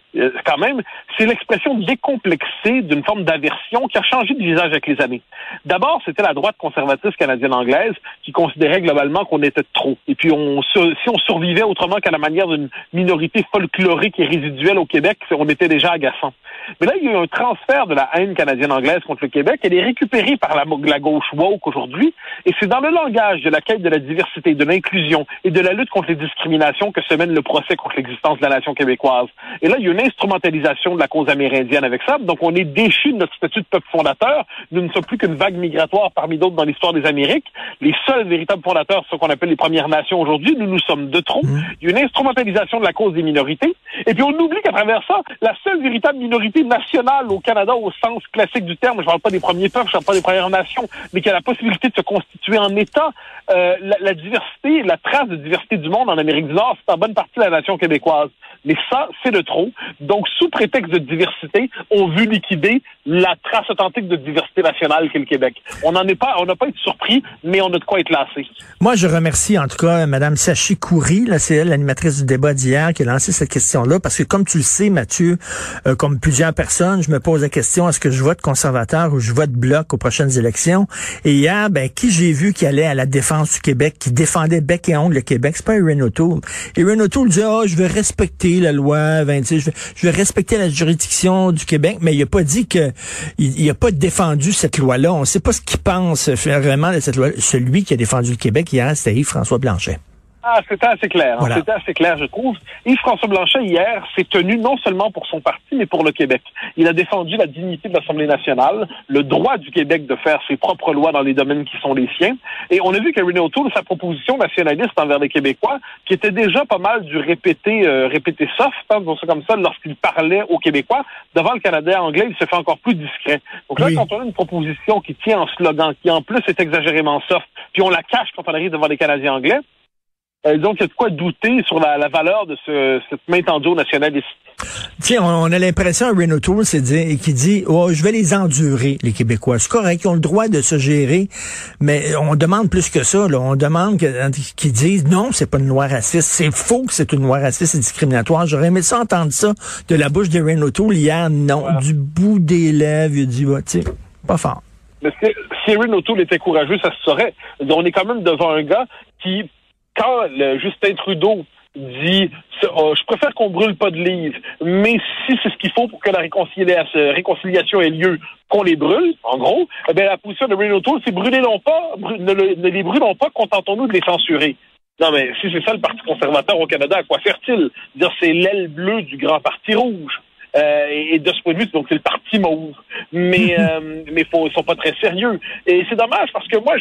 [SPEAKER 4] quand même, c'est l'expression décomplexée d'une forme d'aversion qui a changé de visage avec les années. D'abord, c'était la droite conservatrice canadienne-anglaise qui considérait globalement qu'on était trop. Et puis, si on survivait autrement qu'à la manière d'une minorité folklorique et résiduelle au Québec, on était déjà agaçant. Mais là, il y a eu un transfert de la haine canadienne-anglaise contre le Québec. Elle est récupérée par la gauche woke aujourd'hui. Et c'est dans le langage de la quête de la diversité, de l'inclusion et de la lutte contre les discriminations que se mène le procès contre l'existence de la nation québécoise. Et là, il y a une instrumentalisation de la cause amérindienne avec ça. Donc, on est déchu de notre statut de peuple fondateur. Nous ne sommes plus qu'une vague migratoire parmi d'autres dans l'histoire des Amériques. Les seuls véritables fondateurs, ce qu'on appelle les Premières Nations aujourd'hui, nous sommes de trop. Il y a une instrumentalisation de la cause des minorités. Et puis, on oublie qu'à travers ça, la seule véritable minorité nationale au Canada, au sens classique du terme, je ne parle pas des premiers peuples, je ne parle pas des Premières Nations, mais qui a la possibilité de se constituer en État, la diversité, la trace de diversité du monde en Amérique du Nord, c'est en bonne partie la nation québécoise. Mais ça, c'est de trop. Donc, sous prétexte de diversité, on veut liquider la trace authentique de diversité nationale qu'est le Québec. On n'a pas à être surpris, mais on a de quoi être lassé.
[SPEAKER 5] Moi, je remercie en tout cas Mme Sachi Coury, là, c'est elle, l'animatrice du débat d'hier, qui a lancé cette question-là, parce que comme tu le sais, Mathieu, comme plusieurs plusieurs personnes, je me pose la question, est-ce que je vote conservateur ou je vote bloc aux prochaines élections? Et hier, qui j'ai vu qui allait à la défense du Québec, qui défendait bec et ongle le Québec, c'est pas Erin O'Toole. Erin O'Toole dit, je vais respecter la loi 26, je vais respecter la juridiction du Québec, mais il a pas dit que il a pas défendu cette loi-là. On sait pas ce qu'il pense vraiment de cette loi. Celui qui a défendu le Québec hier, c'était Yves-François Blanchet.
[SPEAKER 4] C'était assez clair.
[SPEAKER 5] Voilà.
[SPEAKER 4] C'était assez clair, je trouve. Yves-François Blanchet, hier, s'est tenu non seulement pour son parti, mais pour le Québec. Il a défendu la dignité de l'Assemblée nationale, le droit du Québec de faire ses propres lois dans les domaines qui sont les siens. Et on a vu qu'Erin O'Toole, sa proposition nationaliste envers les Québécois, qui était déjà pas mal du répété soft, disons ça comme ça, lorsqu'il parlait aux Québécois, devant le Canada anglais, il se fait encore plus discret. Donc là, quand on a une proposition qui tient en slogan, qui en plus est exagérément soft, puis on la cache quand on arrive devant les Canadiens anglais, donc, il y a de quoi douter sur la valeur de cette main tendue au nationaliste.
[SPEAKER 5] Tiens, on a l'impression, Erin O'Toole, qui dit, je vais les endurer, les Québécois. C'est correct, ils ont le droit de se gérer, mais on demande plus que ça, là. On demande qu'ils disent, non, c'est pas une loi raciste. C'est faux que c'est une loi raciste et discriminatoire. J'aurais aimé ça entendre ça de la bouche d'Erin O'Toole hier. Non, voilà. Du bout des lèvres, il a dit, tu sais, pas fort.
[SPEAKER 4] Mais si Erin O'Toole était courageux, ça se saurait. On est quand même devant un gars qui, quand Justin Trudeau dit je préfère qu'on brûle pas de livres, mais si c'est ce qu'il faut pour que la réconciliation ait lieu, qu'on les brûle, en gros, la position de Erin O'Toole, c'est brûlez-les pas, ne les brûlons pas, contentons-nous de les censurer. Non, mais si c'est ça le Parti conservateur au Canada, à quoi sert-il? Dire c'est l'aile bleue du grand Parti rouge. Et de ce point de vue, donc c'est le parti mauve. Mais ils sont pas très sérieux. Et c'est dommage parce que moi,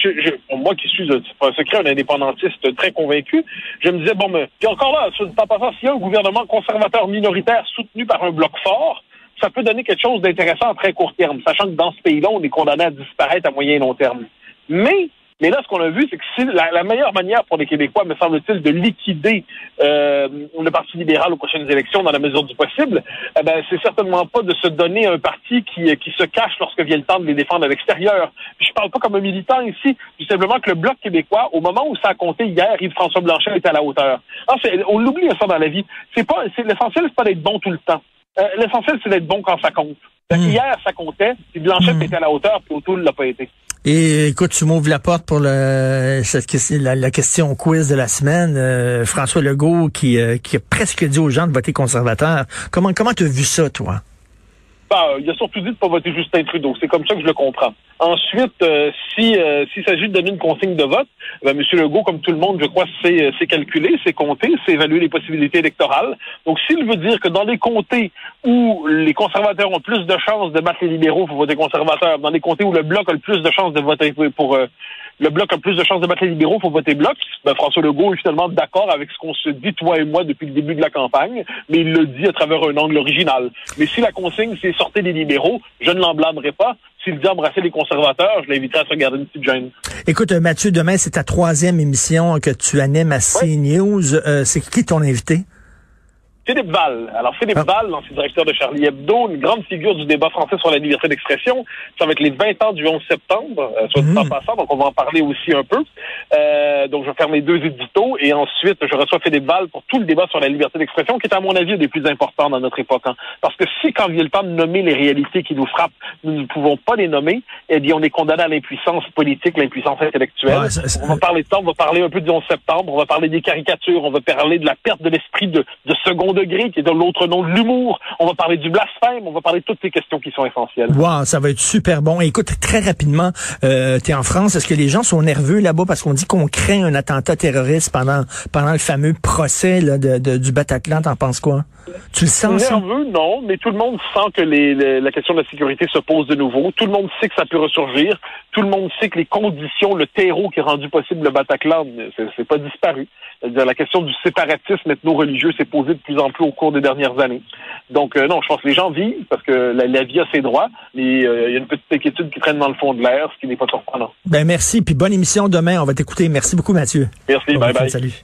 [SPEAKER 4] moi qui suis, c'est pas un secret, un indépendantiste très convaincu, je me disais, puis encore là, en passant, s'il y a un gouvernement conservateur minoritaire soutenu par un bloc fort, ça peut donner quelque chose d'intéressant à très court terme, sachant que dans ce pays-là, on est condamné à disparaître à moyen et long terme. Mais là, ce qu'on a vu, c'est que c'est la meilleure manière pour les Québécois, me semble-t-il, de liquider le Parti libéral aux prochaines élections dans la mesure du possible, c'est certainement pas de se donner un parti qui se cache lorsque vient le temps de les défendre à l'extérieur. Puis je parle pas comme un militant ici, tout simplement que le Bloc québécois, au moment où ça a compté hier, Yves-François Blanchet était à la hauteur. On l'oublie ça dans la vie. L'essentiel, c'est pas d'être bon tout le temps. L'essentiel, c'est d'être bon quand ça compte. Hier, ça comptait, puis Blanchet était à la hauteur, puis O'Toole l'a pas été.
[SPEAKER 5] Et écoute, tu m'ouvres la porte pour la question quiz de la semaine. François Legault qui a presque dit aux gens de voter conservateur. Comment tu as vu ça, toi?
[SPEAKER 4] Il a surtout dit de ne pas voter Justin Trudeau. C'est comme ça que je le comprends. Ensuite, s'il s'agit de donner une consigne de vote, M. Legault, comme tout le monde, je crois, c'est calculé, c'est compté, c'est évaluer les possibilités électorales. Donc, s'il veut dire que dans les comtés où les conservateurs ont plus de chances de battre les libéraux, il faut voter conservateur. Dans les comtés où le Bloc a le plus de chances de voter pour le Bloc a plus de chances de battre les libéraux, il faut voter Bloc. François Legault est finalement d'accord avec ce qu'on se dit, toi et moi, depuis le début de la campagne, mais il le dit à travers un angle original. Mais si la consigne, c'est sortir les libéraux, je ne l'en blâmerai pas. S'il dit embrasser les conservateurs, je l'inviterai à se garder une petite gêne.
[SPEAKER 5] Écoute, Mathieu, demain, c'est ta 3e émission que tu animes à CNews. C'est qui ton invité?
[SPEAKER 4] Philippe Val. Alors, Philippe Val, l'ancien directeur de Charlie Hebdo, une grande figure du débat français sur la liberté d'expression. Ça va être les 20 ans du 11 septembre, soit dit en passant, donc on va en parler aussi un peu. Donc, je vais faire mes 2 éditos et ensuite, je reçois Philippe Val pour tout le débat sur la liberté d'expression, qui est, à mon avis, un des plus importants dans notre époque. Parce que si, quand vient le temps de nommer les réalités qui nous frappent, nous ne pouvons pas les nommer, eh bien, on est condamné à l'impuissance politique, l'impuissance intellectuelle. On va parler de ça, on va parler un peu du 11 septembre, on va parler des caricatures, on va parler de la perte de l'esprit de second degré, qui est de l'autre nom de l'humour. On va parler du blasphème, on va parler de toutes ces questions qui sont essentielles.
[SPEAKER 5] Wow, ça va être super bon. Et écoute, très rapidement, t'es en France, est-ce que les gens sont nerveux là-bas parce qu'on dit qu'on craint un attentat terroriste pendant le fameux procès là, du Bataclan? T'en penses quoi? Tu le sens, ça?
[SPEAKER 4] Nerveux, non, mais tout le monde sent que la question de la sécurité se pose de nouveau. Tout le monde sait que ça peut ressurgir. Tout le monde sait que les conditions, le terreau qui a rendu possible le Bataclan, c'est pas disparu. C'est-à-dire, la question du séparatisme ethno-religieux s'est posée de plus en plus au cours des dernières années. Donc, non, je pense que les gens vivent parce que la vie a ses droits. Mais il y a une petite inquiétude qui traîne dans le fond de l'air, ce qui n'est pas surprenant.
[SPEAKER 5] Merci, puis bonne émission demain. On va t'écouter. Merci beaucoup, Mathieu.
[SPEAKER 4] Merci, bye bye.
[SPEAKER 5] Salut.